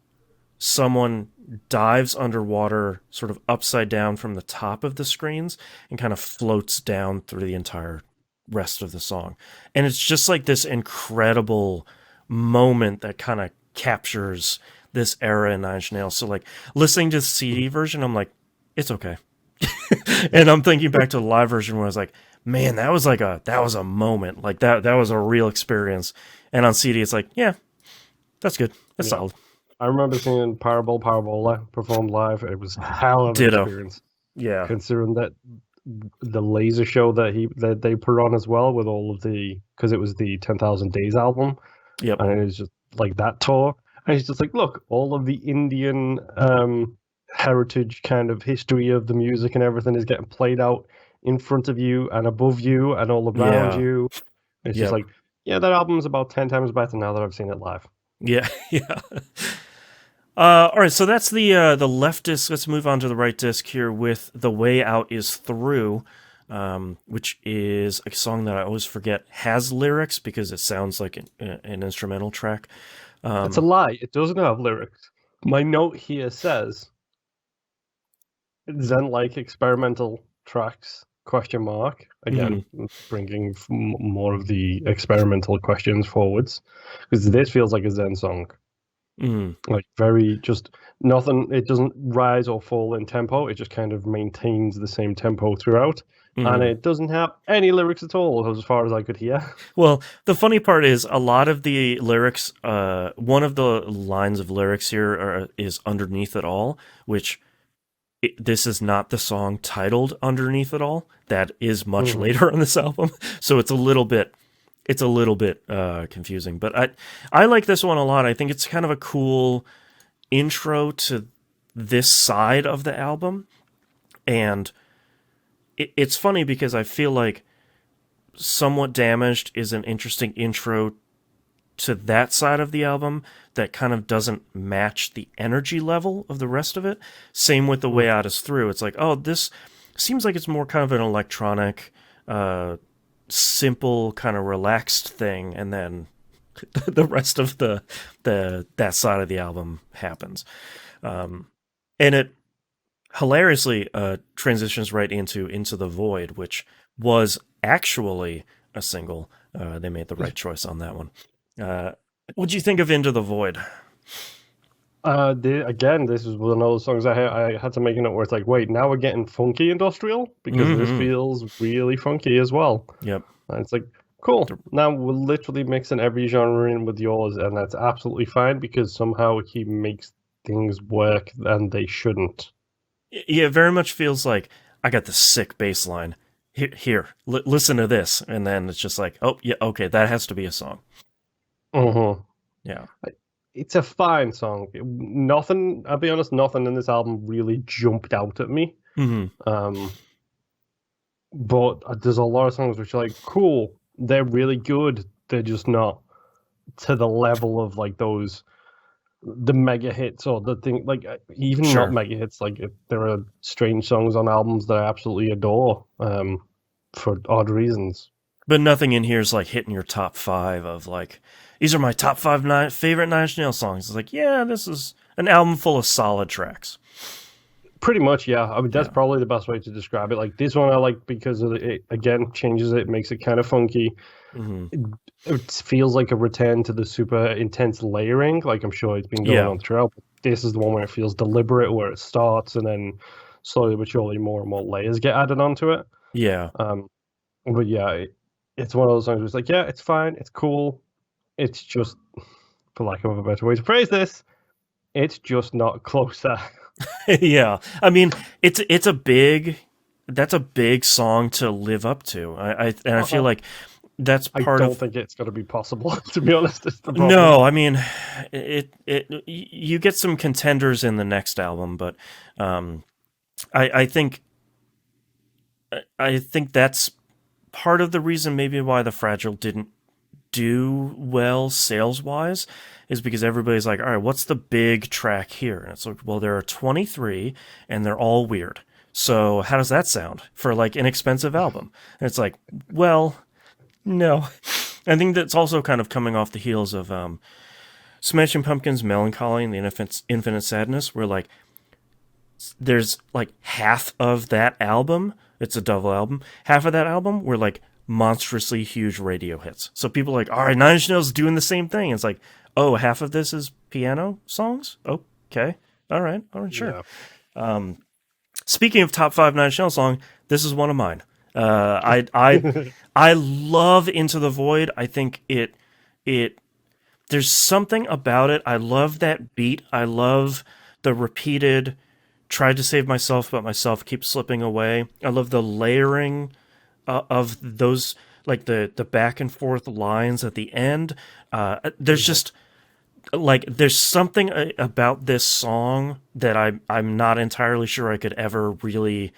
someone dives underwater sort of upside down from the top of the screens and kind of floats down through the entire rest of the song. And it's just like this incredible moment that kind of captures this era in Nine Inch Nails. So like listening to the CD version, I'm like, it's okay. And I'm thinking back to the live version where I was like, man, that was a moment. Like that was a real experience. And on CD it's like, yeah, that's good. That's Yeah, solid. I remember seeing Parabola performed live. It was a hell of an Ditto. experience, Yeah. considering that the laser show that they put on as well with all of the because it was the 10,000 Days album, Yep. and it was just like that tour. And it's just like, look, all of the Indian heritage kind of history of the music and everything is getting played out in front of you and above you and all around Yeah. you. It's just Yep. like, yeah, that album's about 10 times better now that I've seen it live. Yeah. Yeah. All right. So that's the left disc. Let's move on to the right disc here with "The Way Out Is Through," which is a song that I always forget has lyrics because it sounds like an instrumental track. It's a Um, lie. It doesn't have lyrics. My note here says Zen like experimental tracks question mark again mhm, bringing more of the experimental questions forwards because this feels like a Zen song, mhm, like very just nothing, it doesn't rise or fall in tempo, it just kind of maintains the same tempo throughout, and mhm. it doesn't have any lyrics at all as far as I could hear. Well, the funny part is a lot of the lyrics. One of the lines of lyrics here is "underneath it all," which this is not the song titled underneath it all. That is much later on this album, so it's a little bit confusing. But I like this one a lot. I think it's kind of a cool intro to this side of the album, and it's funny because I feel like Somewhat Damaged is an interesting intro to that side of the album that kind of doesn't match the energy level of the rest of it. Same with The Way Out Is Through. It's like, oh, this seems like it's more kind of an electronic, simple, kind of relaxed thing, and then the rest of that side of the album happens. And it hilariously transitions right into the Void, which was actually a single. They made the right choice on that one. What'd you think of Into the Void? Again, this is one of those songs I had to make a note where it's like, wait, now we're getting funky industrial, because this feels really funky as well. Yep. And it's like, cool. Now we're literally mixing every genre in with yours, and that's absolutely fine because somehow he makes things work and they shouldn't. Yeah, it very much feels like I got this sick bass line. Here, listen to this, and then it's just like, oh yeah, okay, that has to be a song. Yeah, it's a fine song. Nothing, I'll be honest, nothing in this album really jumped out at me. But there's a lot of songs which are like, cool, they're really good. They're just not to the level of like the mega hits or the thing, like even not mega hits. Like there are strange songs on albums that I absolutely adore for odd reasons. But nothing in here is like hitting your top 5 of like, these are my top 5 favorite Nine Inch Nails songs. It's like, yeah, this is an album full of solid tracks. Pretty much, yeah. I mean, that's probably the best way to describe it. Like this one I like because it again changes it, makes it kind of funky. It feels like a return to the super intense layering. Like I'm sure it's been going on throughout. But this is the one where it feels deliberate, where it starts and then slowly but surely more and more layers get added onto it. Yeah. But yeah, it's one of those songs where it's like, yeah, it's fine, it's cool. It's just, for lack of a better way to phrase this, it's just not closer. Yeah, I mean, it's a big song to live up to. I feel like that's part of. I don't think it's going to be possible, to be honest. No, I mean, you get some contenders in the next album, but I think that's part of the reason maybe why The Fragile didn't do well sales-wise is because everybody's like, all right, what's the big track here? And it's like, well, there are 23 and they're all weird. So how does that sound for like an expensive album? And it's like, well, no. I think that's also kind of coming off the heels of Smashing Pumpkins' Melancholy and the Infinite Sadness, where like there's like half of that album, it's a double album, half of that album were like monstrously huge radio hits. So people are like, all right, Nine Inch Nails doing the same thing. It's like, oh, half of this is piano songs? Okay. All right, sure. Yeah. Speaking of top 5 Nine Inch Nails song, this is one of mine. I love Into the Void. I think it there's something about it. I love that beat. I love the repeated tried to save myself, but myself keeps slipping away. I love the layering of those, like the back and forth lines at the end. There's just like there's something about this song that I'm not entirely sure I could ever really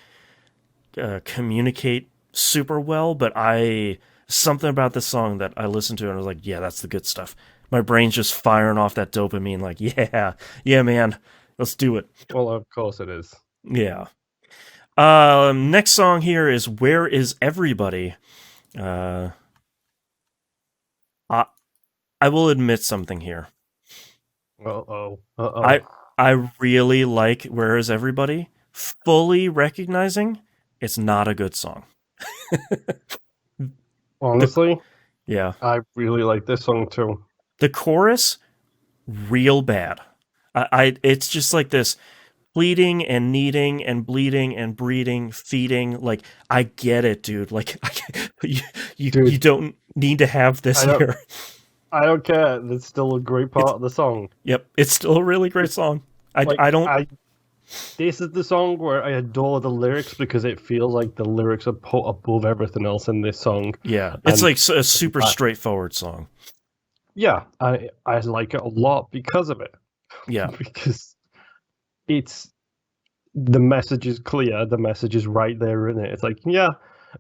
communicate super well, but something about this song that I listened to and I was like, yeah, that's the good stuff. My brain's just firing off that dopamine, like, yeah, man, let's do it. Well, of course it is. Yeah. Next song here is Where Is Everybody? I will admit something here. Uh-oh. I really like Where Is Everybody, fully recognizing it's not a good song. Honestly, yeah. I really like this song too. The chorus, real bad. It's just like this pleading and needing and bleeding and breeding, feeding. Like, I get it, dude. Like, you don't need to have this here. I don't care. It's still a great part of the song. Yep, it's still a really great song. I don't. This is the song where I adore the lyrics because it feels like the lyrics are put above everything else in this song. Yeah, it's And like a super straightforward song. yeah, I like it a lot because of it. Yeah, Because it's the message is clear, the message is right there in it. It's like, yeah,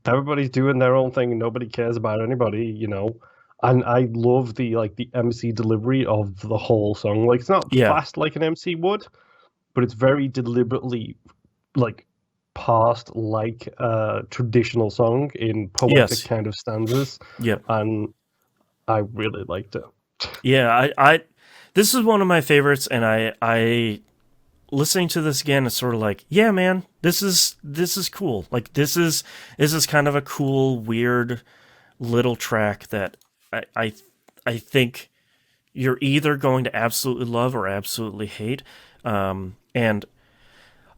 everybody's doing their own thing, nobody cares about anybody, you know. And I love the MC delivery of the whole song. Like it's not yeah, fast like an MC would, but it's very deliberately like parsed like a traditional song in poetic yes, kind of stanzas, yep, and I really liked it. yeah. This is one of my favorites, and I listening to this again is sort of like, yeah, man, this is cool. Like this is kind of a cool, weird little track that I think you're either going to absolutely love or absolutely hate. And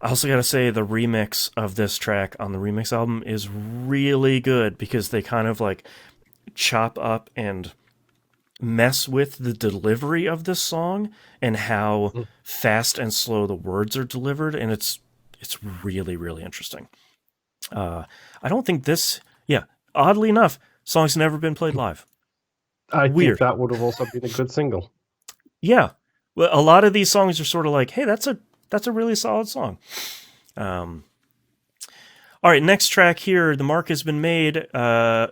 I also got to say the remix of this track on the remix album is really good because they kind of like chop up and mess with the delivery of this song and how fast and slow the words are delivered, and it's really really interesting. I don't think this, yeah, oddly enough, song's never been played live. I think Weird. that would have also been a good single. Yeah, well, a lot of these songs are sort of like, hey, that's a really solid song. Um, all right, next track here. The mark has been made.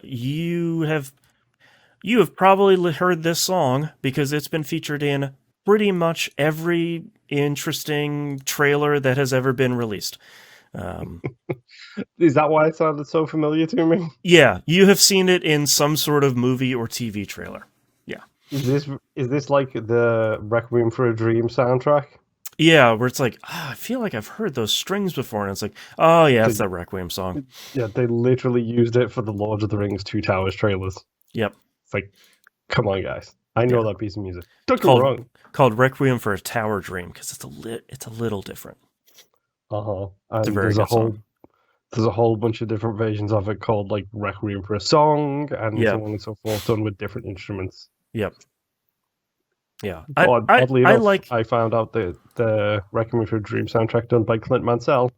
You have probably heard this song because it's been featured in pretty much every interesting trailer that has ever been released. Is that why it sounded so familiar to me? Yeah, you have seen it in some sort of movie or TV trailer. Yeah. Is this like the Requiem for a Dream soundtrack? Yeah, where it's like, I feel like I've heard those strings before, and it's like, oh yeah, it's They, that Requiem song. yeah, they literally used it for the Lord of the Rings Two Towers trailers. Yep. It's like, come on, guys. I know Yeah. that piece of music. Don't get me Called wrong. called Requiem for a Tower Dream because it's a little different. Uh-huh. It's a And very good song. there's a whole bunch of different versions of it called like Requiem for a Song and so Yep. on and so forth, done with different instruments. Yep. Yeah. I I Oddly I enough, like, I found out that the Requiem for a Dream soundtrack done by Clint Mansell.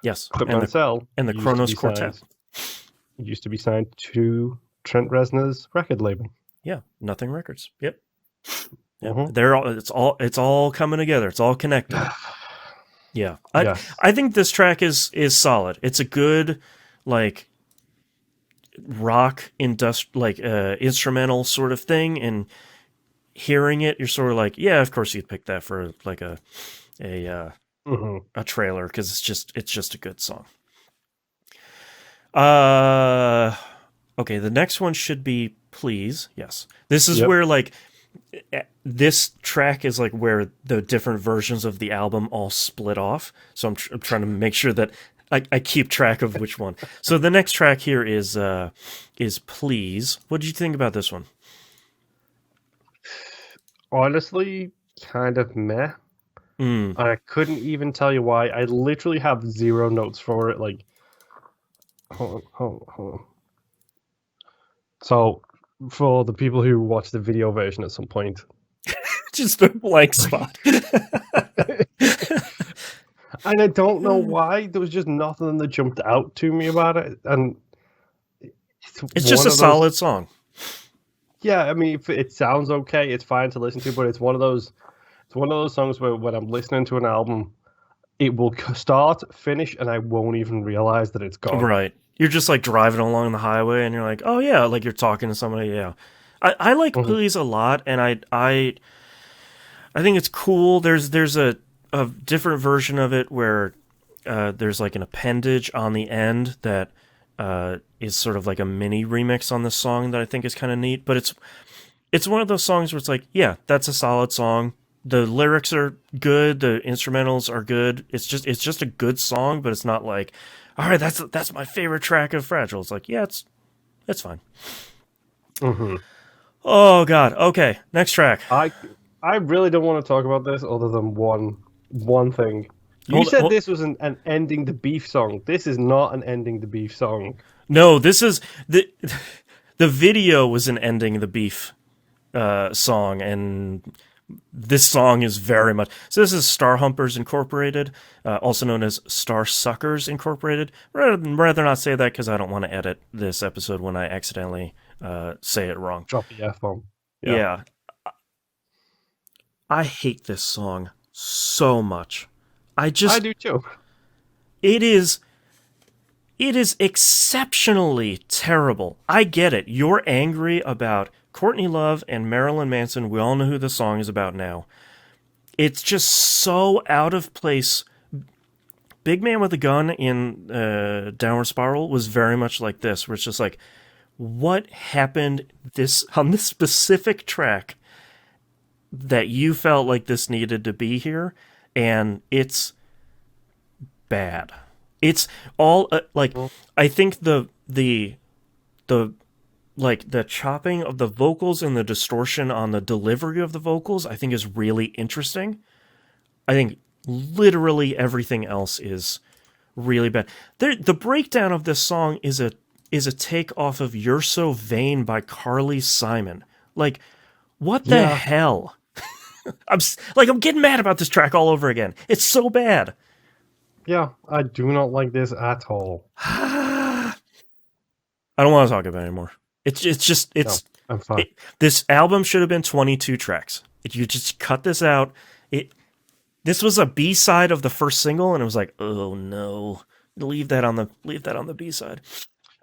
yes, Clint and the Mansell and the used to Kronos be Quartet. signed used to be signed to Trent Reznor's record label. Yeah, Nothing Records. Yep. Yep. Uh-huh. It's all coming together. It's all connected. Yeah. I Yes. I think this track is solid. It's a good like rock instrumental sort of thing, and hearing it you're sort of like, yeah, of course you'd pick that for like a Mhm. a trailer because it's just a good song. Uh okay, the next one should be Please. Yes. This is Yep. where like this track is like where the different versions of the album all split off. So I'm trying to make sure that I keep track of which one. So the next track here is Please. What did you think about this one? Honestly, kind of meh. Mm, I couldn't even tell you why. I literally have zero notes for it. Like, hold on. So, for the people who watch the video version at some point, just a blank spot. and I don't know why, there was just nothing that jumped out to me about it. And It's just a solid song. Yeah, I mean, if it sounds okay, it's fine to listen to, but it's one of those songs where when I'm listening to an album, it will start, finish, and I won't even realize that it's gone. Right. You're just like driving along the highway and you're like, oh yeah, like you're talking to somebody. Yeah. I like Please a lot, and I think it's cool. There's a different version of it where there's like an appendage on the end that is sort of like a mini remix on this song that I think is kind of neat. But it's one of those songs where it's like, yeah, that's a solid song. The lyrics are good. The instrumentals are good. It's just a good song, but it's not like, all right, that's my favorite track of Fragile. It's like, yeah, it's fine. Mm-hmm. Oh God. Okay, next track. I really don't want to talk about this other than one thing. You Hold- said hold- this was an ending the beef song. This is not an ending the beef song. No, this is the video was an ending the beef song, and this song is very much. So this is Star Humpers Incorporated, also known as Star Suckers Incorporated. Rather not say that because I don't want to edit this episode when I accidentally say it wrong. Drop the F-bomb. Yeah. I hate this song so much. I do too. It is exceptionally terrible. I get it. You're angry about Courtney Love and Marilyn Manson. We all know who the song is about now. It's just so out of place. Big Man with a Gun in Downward Spiral was very much like this, where it's just like, what happened on this specific track that you felt like this needed to be here? And it's bad. It's all I think the chopping of the vocals and the distortion on the delivery of the vocals I think is really interesting. I think literally everything else is really bad. The breakdown of this song is a take off of "You're So Vain" by Carly Simon. Like, what the hell? I'm getting mad about this track all over again. It's so bad. Yeah, I do not like this at all. I don't want to talk about it anymore. No, I'm fine. This album should have been 22 tracks. If you just cut this out, this was a B-side of the first single, and it was like, oh no, leave that on the B-side.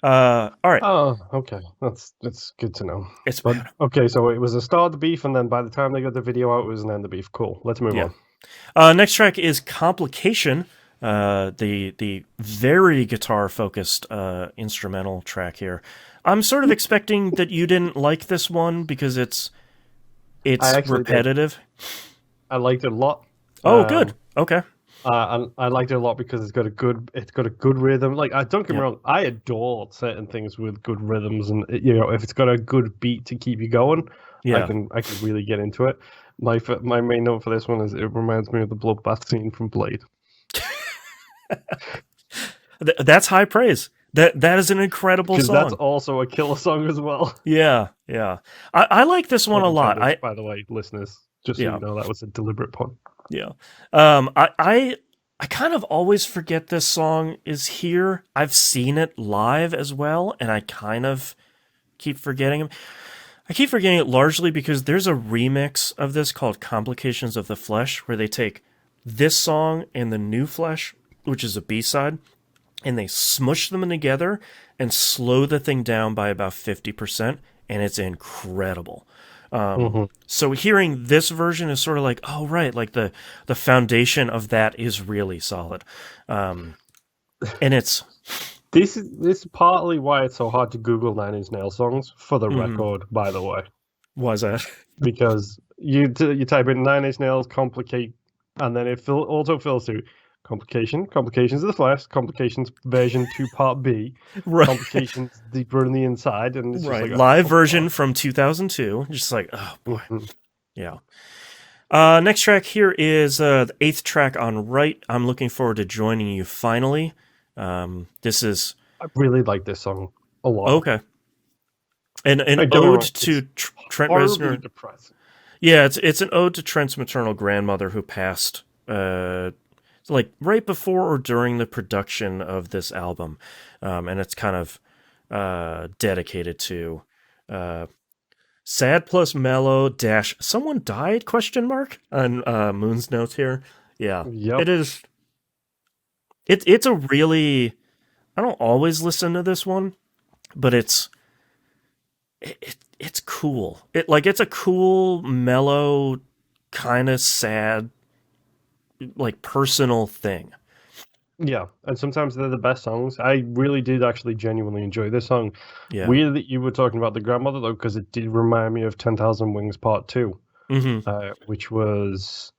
All right. Oh, okay. That's good to know. It's bad. Okay, so it was the start of the beef, and then by the time they got the video out, it was an end of the beef. Cool. Let's move on. Next track is Complication. The very guitar-focused instrumental track here. I'm sort of expecting that you didn't like this one because it's repetitive. I liked it a lot. Oh, good. Okay. And I liked it a lot because it's got a good rhythm. Like, don't get me wrong, I adore certain things with good rhythms, and if it's got a good beat to keep you going, I can really get into it. My main note for this one is it reminds me of the bloodbath scene from Blade. That's high praise. That is an incredible song. That's also a killer song as well. Yeah. I like this one a lot. By the way, listeners, just so you know, that was a deliberate pun. Yeah. I kind of always forget this song is here. I've seen it live as well, and I kind of keep forgetting him. I keep forgetting it largely because there's a remix of this called Complications of the Flesh, where they take this song and the New Flesh, which is a B-side, and they smush them together and slow the thing down by about 50%, and it's incredible. So hearing this version is sort of like, oh, right, like the foundation of that is really solid. And it's... This is partly why it's so hard to Google Nine Inch Nails songs, for the record, by the way. Why is that? Because you type in Nine Inch Nails, complicate, and then it auto fills to Complications of the Flesh, Complications version 2 part B, right. Complications deeper in the inside, and it's just like, live version from 2002. Just like, oh boy. Yeah. Next track here is the 8th track on Right. I'm looking forward to joining you finally. This is... I really like this song a lot. Okay. An ode to Trent Reznor. Depressing. Yeah, it's an ode to Trent's maternal grandmother who passed like right before or during the production of this album. And it's kind of dedicated to sad plus mellow dash someone died ? On Moon's notes here. Yeah. Yep. It is. It's a really... I don't always listen to this one, but it's cool. It's a cool, mellow, kind of sad, like personal thing. Yeah, and sometimes they're the best songs. I really did actually genuinely enjoy this song. Yeah. Weird that you were talking about the grandmother though, because it did remind me of 10,000 Wings Part 2, which was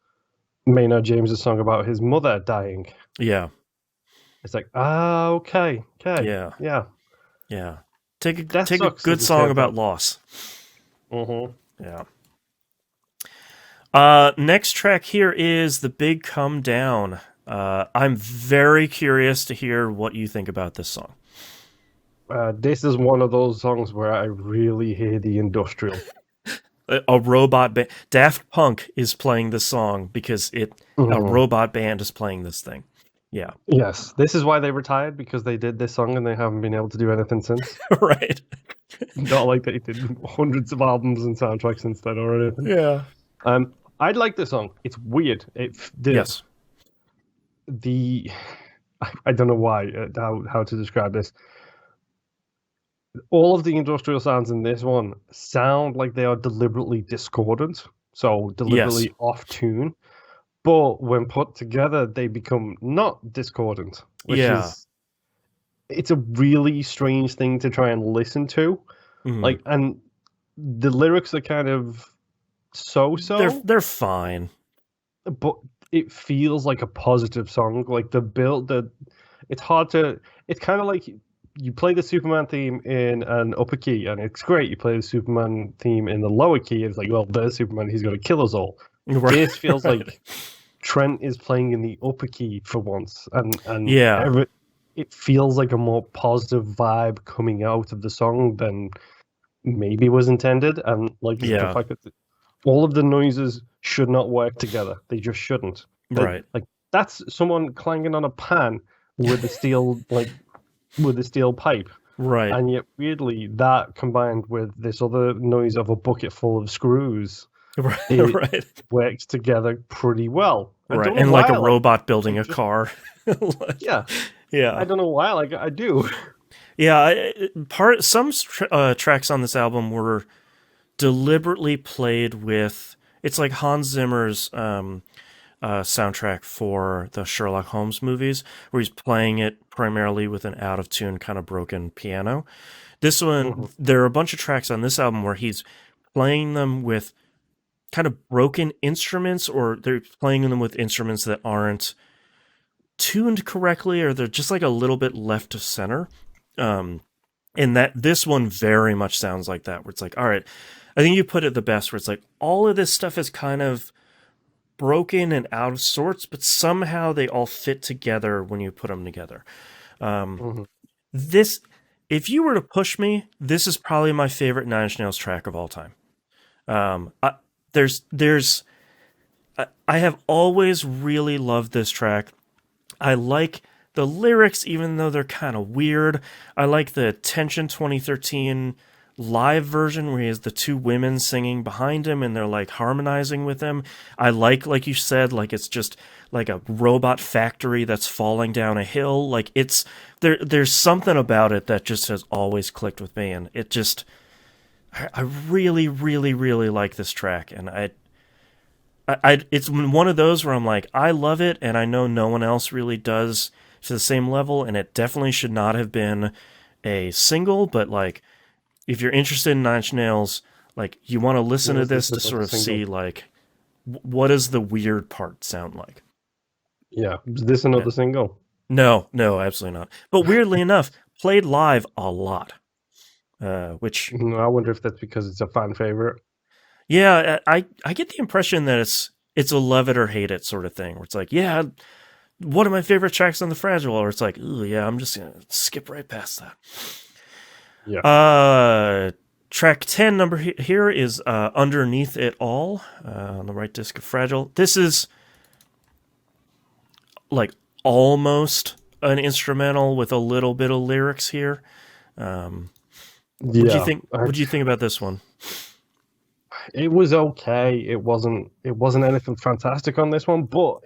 Maynard James' song about his mother dying. Yeah. It's like, okay. Yeah. Take a good song about loss. Yeah. Next track here is The Big Come Down. I'm very curious to hear what you think about this song. This is one of those songs where I really hear the industrial. A robot band. Daft Punk is playing this song because a Mhm. robot band is playing this thing. Yeah. Yes, this is why they retired, because they did this song and they haven't been able to do anything since. Right. Not like they did hundreds of albums and soundtracks instead or anything. Yeah. I like this song. It's weird. Yes. The I don't know why how to describe this. All of the industrial sounds in this one sound like they are deliberately discordant, so Yes. deliberately off tune. But when put together, they become not discordant, which Yeah. is it's a really strange thing to try and listen to. Mhm. Like, and the lyrics are kind of so-so, They're fine. but it feels like a positive song. Like it's hard to. It's kind of like you play the Superman theme in an upper key, and it's great. You play the Superman theme in the lower key, and it's like, well, there's Superman. He's going to kill us all. Right. This feels Right. like Trent is playing in the upper key for once, and Yeah. it feels like a more positive vibe coming out of the song than maybe was intended. And like the Yeah. fact that all of the noises should not work together. They just shouldn't. That Right. like that's someone clanging on a pan with a steel with a steel pipe. Right. And yet weirdly that combined with this other noise of a bucket full of screws, Right. it Right. works together pretty well. I Right. don't know And like why a I like it. robot building I a just car. Like, yeah. I yeah. don't know why I like it. I do. Yeah. Some tracks on this album were deliberately played with. It's like Hans Zimmer's soundtrack for the Sherlock Holmes movies, where he's playing it primarily with an out of tune, kind of broken piano. This one, Mhm. there are a bunch of tracks on this album where he's playing them with kind of broken instruments, or they're playing them with instruments that aren't tuned correctly, or they're just like a little bit left of center. Um, and that this one very much sounds like that, where it's like, all right, I think you put it the best, where it's like all of this stuff is kind of broken and out of sorts, but somehow they all fit together when you put them together. Um, Mhm. this, if you were to push me, this is probably my favorite Nine Inch Nails track of all time. Um, I, there's, I have always really loved this track. I like the lyrics, even though they're kind of weird. I like the Tension 2013 live version where he has the two women singing behind him and they're like harmonizing with him. I like you said, like it's just like a robot factory that's falling down a hill. Like it's there's something about it that just has always clicked with me, and it just I really, really, really like this track, and it's one of those where I'm like, I love it, and I know no one else really does to the same level, and it definitely should not have been a single, but like, if you're interested in Nine Inch Nails, like, you want to listen to Was this this to sort another of see, single? like, what does the weird part sound like? Yeah. Was this Yeah. another single? No, no, absolutely not. But weirdly enough, played live a lot, which, I wonder if that's because it's a fan favorite. yeah, I get the impression that it's a love it or hate it sort of thing, where it's like, yeah, one of my favorite tracks on the Fragile, or it's like, ooh, yeah, I'm just gonna skip right past that. Yeah. Track 10 number here is Underneath It All on the right disc of Fragile. This is like almost an instrumental with a little bit of lyrics here. What do you Yeah. think? What do you think about this one? It was okay. It wasn't anything fantastic on this one, but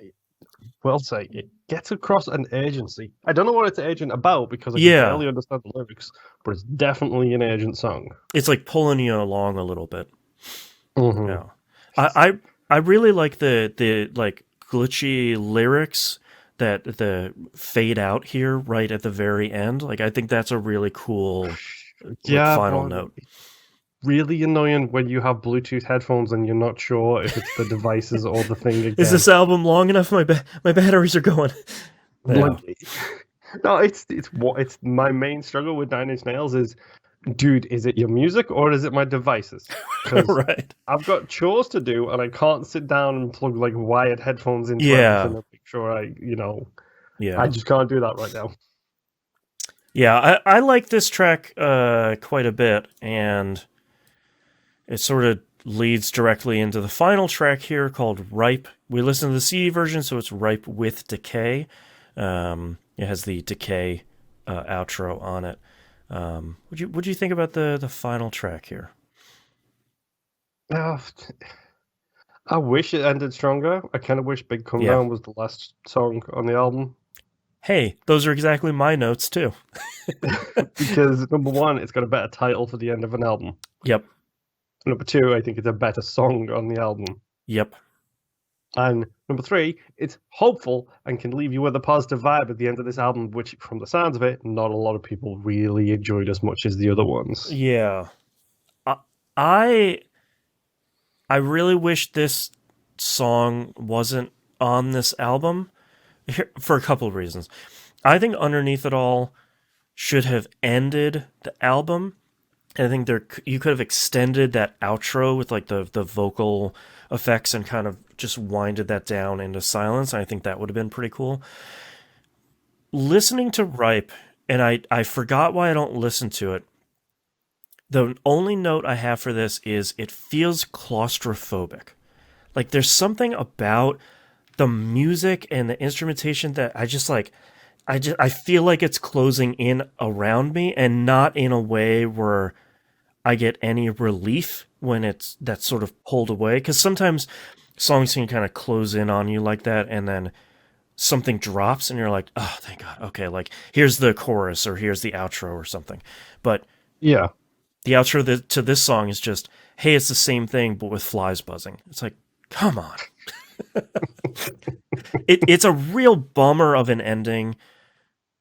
will say it gets across an urgency. I don't know what it's urgent about because I can Yeah, barely understand the lyrics, but it's definitely an urgent song. it's like pulling you along a little bit. Hmm. Yeah, I really like the like glitchy lyrics that the fade out here right at the very end. Like I think that's a really cool like Yeah, final but note. really annoying when you have Bluetooth headphones and you're not sure if it's the devices or the thing Is again. this album long enough? My batteries are going. Yeah. Like, no, it's my main struggle with Nine Inch Nails is, dude, is it your music or is it my devices? Because Right. I've got chores to do and I can't sit down and plug like wired headphones into everything Yeah. and make sure I Yeah. just can't do that right now. Yeah. I like this track quite a bit, and it sort of leads directly into the final track here called Ripe. We listened to the CD version, so it's Ripe with Decay. It has the Decay outro on it. What do you think about the final track here? I wish it ended stronger. I kind of wish Big Come Yeah. Down was the last song on the album. Hey, those are exactly my notes too. Because number one, it's got a better title for the end of an album. Yep. Number two, I think it's a better song on the album. Yep. And number three, it's hopeful and can leave you with a positive vibe at the end of this album, which, from the sounds of it, not a lot of people really enjoyed as much as the other ones. Yeah. I really wish this song wasn't on this album for a couple of reasons. I think Underneath It All should have ended the album. And I think you could have extended that outro with like the vocal effects and kind of just winded that down into silence. I think that would have been pretty cool. Listening to Ripe, and I forgot why I don't listen to it. The only note I have for this is it feels claustrophobic. Like there's something about the music and the instrumentation that I just like. I feel like it's closing in around me, and not in a way where I get any relief when that's sort of pulled away. Because sometimes songs can kind of close in on you like that, and then something drops, and you're like, oh, thank God. Okay, like here's the chorus or here's the outro or something. But yeah, the outro to this song is just, hey, it's the same thing but with flies buzzing. It's like, come on. It's a real bummer of an ending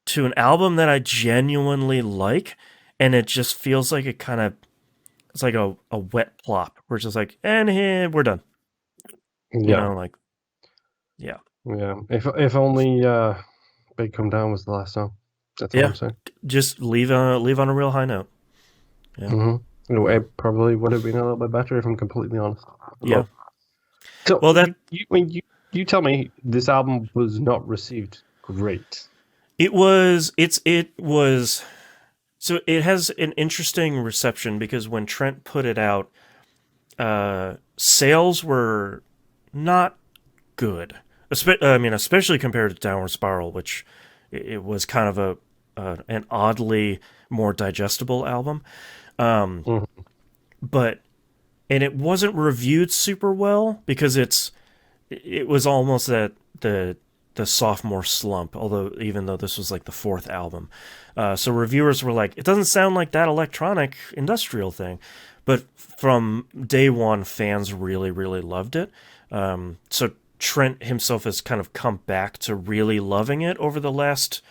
to an album that I genuinely like, and it just feels like it's like a wet plop. We're just like, and here we're done. Yeah. Like, yeah. Yeah. If only Big Come Down was the last song. That's all I'm saying. Just leave on a real high note. Yeah. Mm-hmm. It probably would have been a little bit better if I'm completely honest. Yeah. So, well, you tell me this album was not received great. It was. So it has an interesting reception because when Trent put it out, sales were not good. Especially compared to Downward Spiral, which it was kind of an oddly more digestible album. But it wasn't reviewed super well because it was almost that the sophomore slump, even though this was like the fourth album. So reviewers were like, it doesn't sound like that electronic industrial thing. But from day one, fans really, really loved it. So Trent himself has kind of come back to really loving it over the last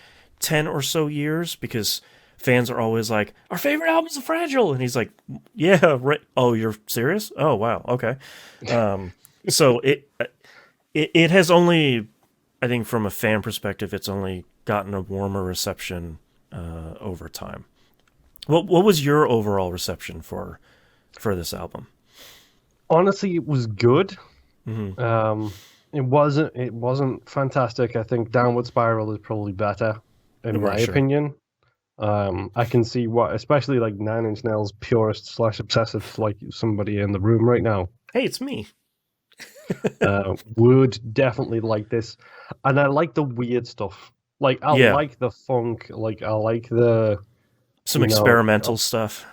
10 or so years because fans are always like, our favorite album is Fragile. And he's like, yeah, right. Oh, you're serious? Oh, wow. Okay. So it has only, I think from a fan perspective, it's only gotten a warmer reception over time. What was your overall reception for this album? Honestly, it was good. Mm-hmm. It wasn't fantastic. I think Downward Spiral is probably better, in my opinion. I can see what, especially like Nine Inch Nails purist / obsessive, like somebody in the room right now. Hey, it's me. Would definitely like this, and I like the weird stuff. Like I like the funk. Like I like some experimental stuff.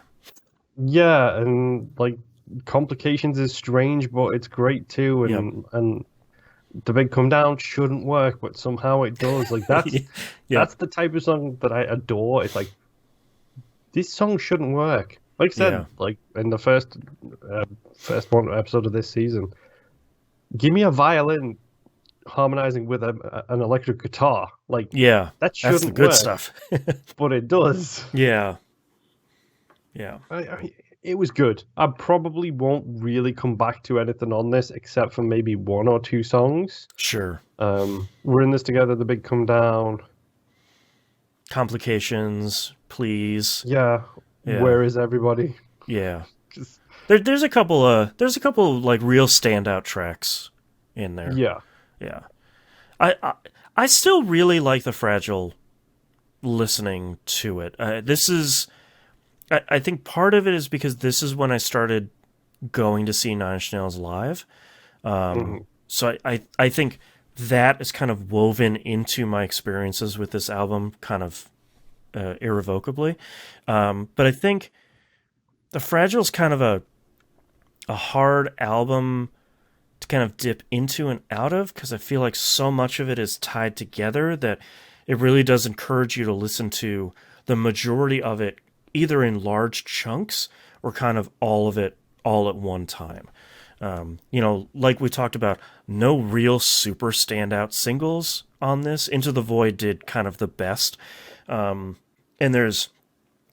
Yeah, and like Complications is strange, but it's great too. And The Big Come Down shouldn't work, but somehow it does. Like that's the type of song that I adore. It's like this song shouldn't work. Like I said, like in the first one episode of this season, give me a violin harmonizing with an electric guitar. Like that shouldn't that's the good work, stuff. but it does. Yeah. It was good. I probably won't really come back to anything on this except for maybe one or two songs. Sure. We're in this together. The Big Come Down. Complications, Please. Yeah. Where is everybody? Yeah. There's a couple like real standout tracks in there. Yeah. I still really like the Fragile listening to it. I think part of it is because this is when I started going to see Nine Inch Nails live. Hmm. So I think that is kind of woven into my experiences with this album, kind of irrevocably. But I think The Fragile is kind of a hard album to kind of dip into and out of because I feel like so much of it is tied together that it really does encourage you to listen to the majority of it either in large chunks or kind of all of it all at one time. Like we talked about, no real super standout singles on this. Into the Void did kind of the best. And there's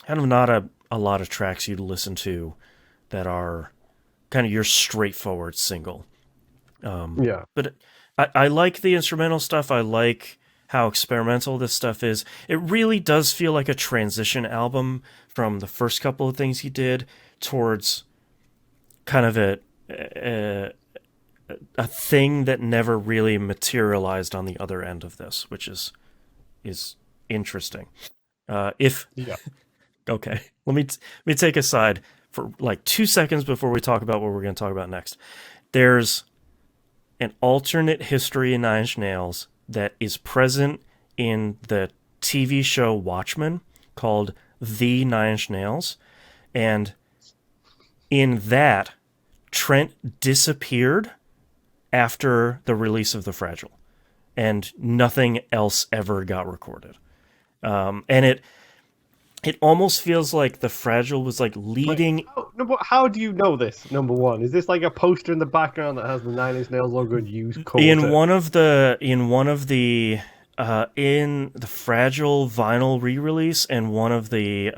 kind of not a lot of tracks you'd listen to that are kind of your straightforward single. Yeah. But I like the instrumental stuff. I like how experimental this stuff is. It really does feel like a transition album from the first couple of things he did towards kind of a thing that never really materialized on the other end of this, which is interesting. If Yeah. Okay, let me take a side for like 2 seconds before we talk about what we're going to talk about next. There's an alternate history in Nine Inch Nails that is present in the TV show Watchmen called The Nine Inch Nails. And in that, Trent disappeared after the release of The Fragile, and nothing else ever got recorded. And it almost feels like The Fragile was like Wait, leading how do you know this? Number one, is this like a poster in the background that has the Nine Inch Nails logo and you caught in it? one of the in the Fragile vinyl re-release and one of the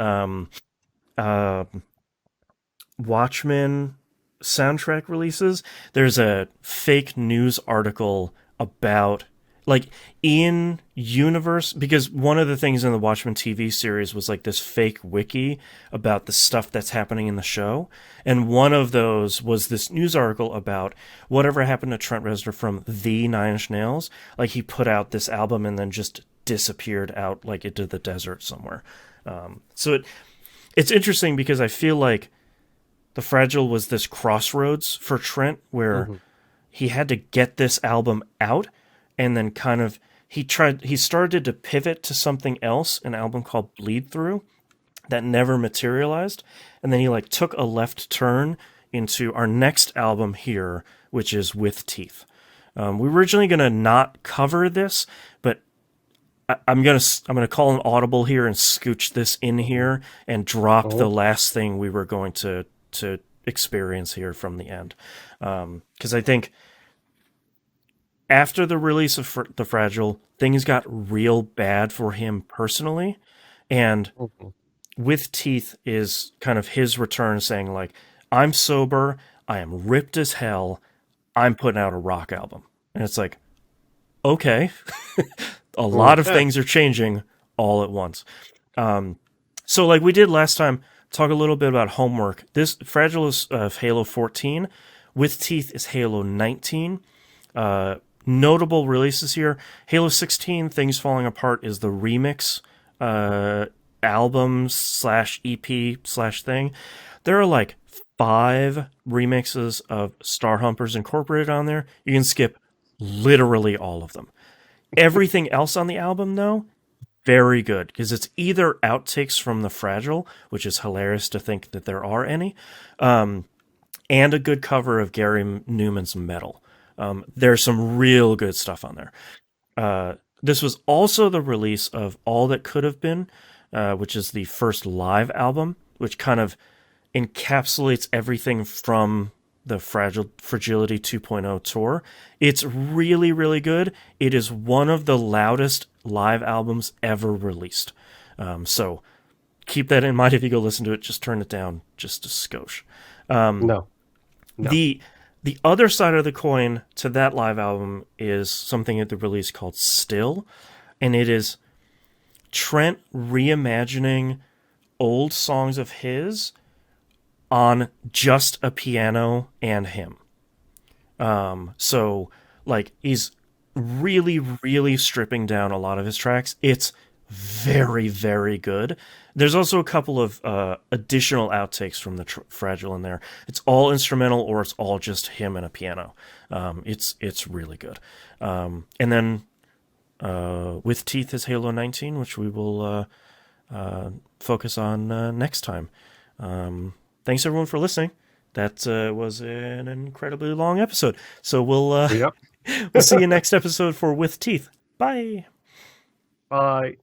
uh, Watchmen soundtrack releases, there's a fake news article about like in universe because one of the things in the Watchmen TV series was like this fake wiki about the stuff that's happening in the show, and one of those was this news article about whatever happened to Trent Reznor from the Nine Inch Nails. Like he put out this album and then just disappeared out like into the desert somewhere. It's interesting because I feel like The Fragile was this crossroads for Trent where Hmm. he had to get this album out and then kind of he started to pivot to something else, an album called Bleed Through that never materialized, and then he like took a left turn into our next album here, which is With Teeth. We were originally gonna not cover this, but I'm gonna call an audible here and scooch this in here and drop the Oh, last thing we were going to experience here from the end, because I think after the release of The Fragile, things got real bad for him personally, and mhm. With Teeth is kind of his return saying like, I'm sober, I am ripped as hell, I'm putting out a rock album. And it's like, okay, a lot of Okay. things are changing all at once. So like we did last time, talk a little bit about homework. This Fragile is Halo 14. With Teeth is Halo 19. Notable releases here: Halo 16, Things Falling Apart is the remix album slash EP slash thing. There are like 5 remixes of Star Humpers Incorporated on there. You can skip literally all of them. Everything else on the album, though, very good because it's either outtakes from The Fragile, which is hilarious to think that there are any, and a good cover of Gary Newman's Metal. There's some real good stuff on there. This was also the release of All That Could Have Been, which is the first live album, which kind of encapsulates everything from the Fragility 2.0 tour. It's really, really good. It is one of the loudest live albums ever released. So keep that in mind if you go listen to it. Just turn it down just a skosh. No, no. The the other side of the coin to that live album is something at the release called Still, and it is Trent reimagining old songs of his on just a piano and him. So like he's really, really stripping down a lot of his tracks. It's very, very good. There's also a couple of additional outtakes from the Fragile in there. It's all instrumental, or it's all just him and a piano. It's really good. And then With Teeth is Halo 19, which we will focus on next time. Thanks everyone for listening. That was an incredibly long episode. So we'll Yep. we'll see you next episode for With Teeth. Bye. Bye.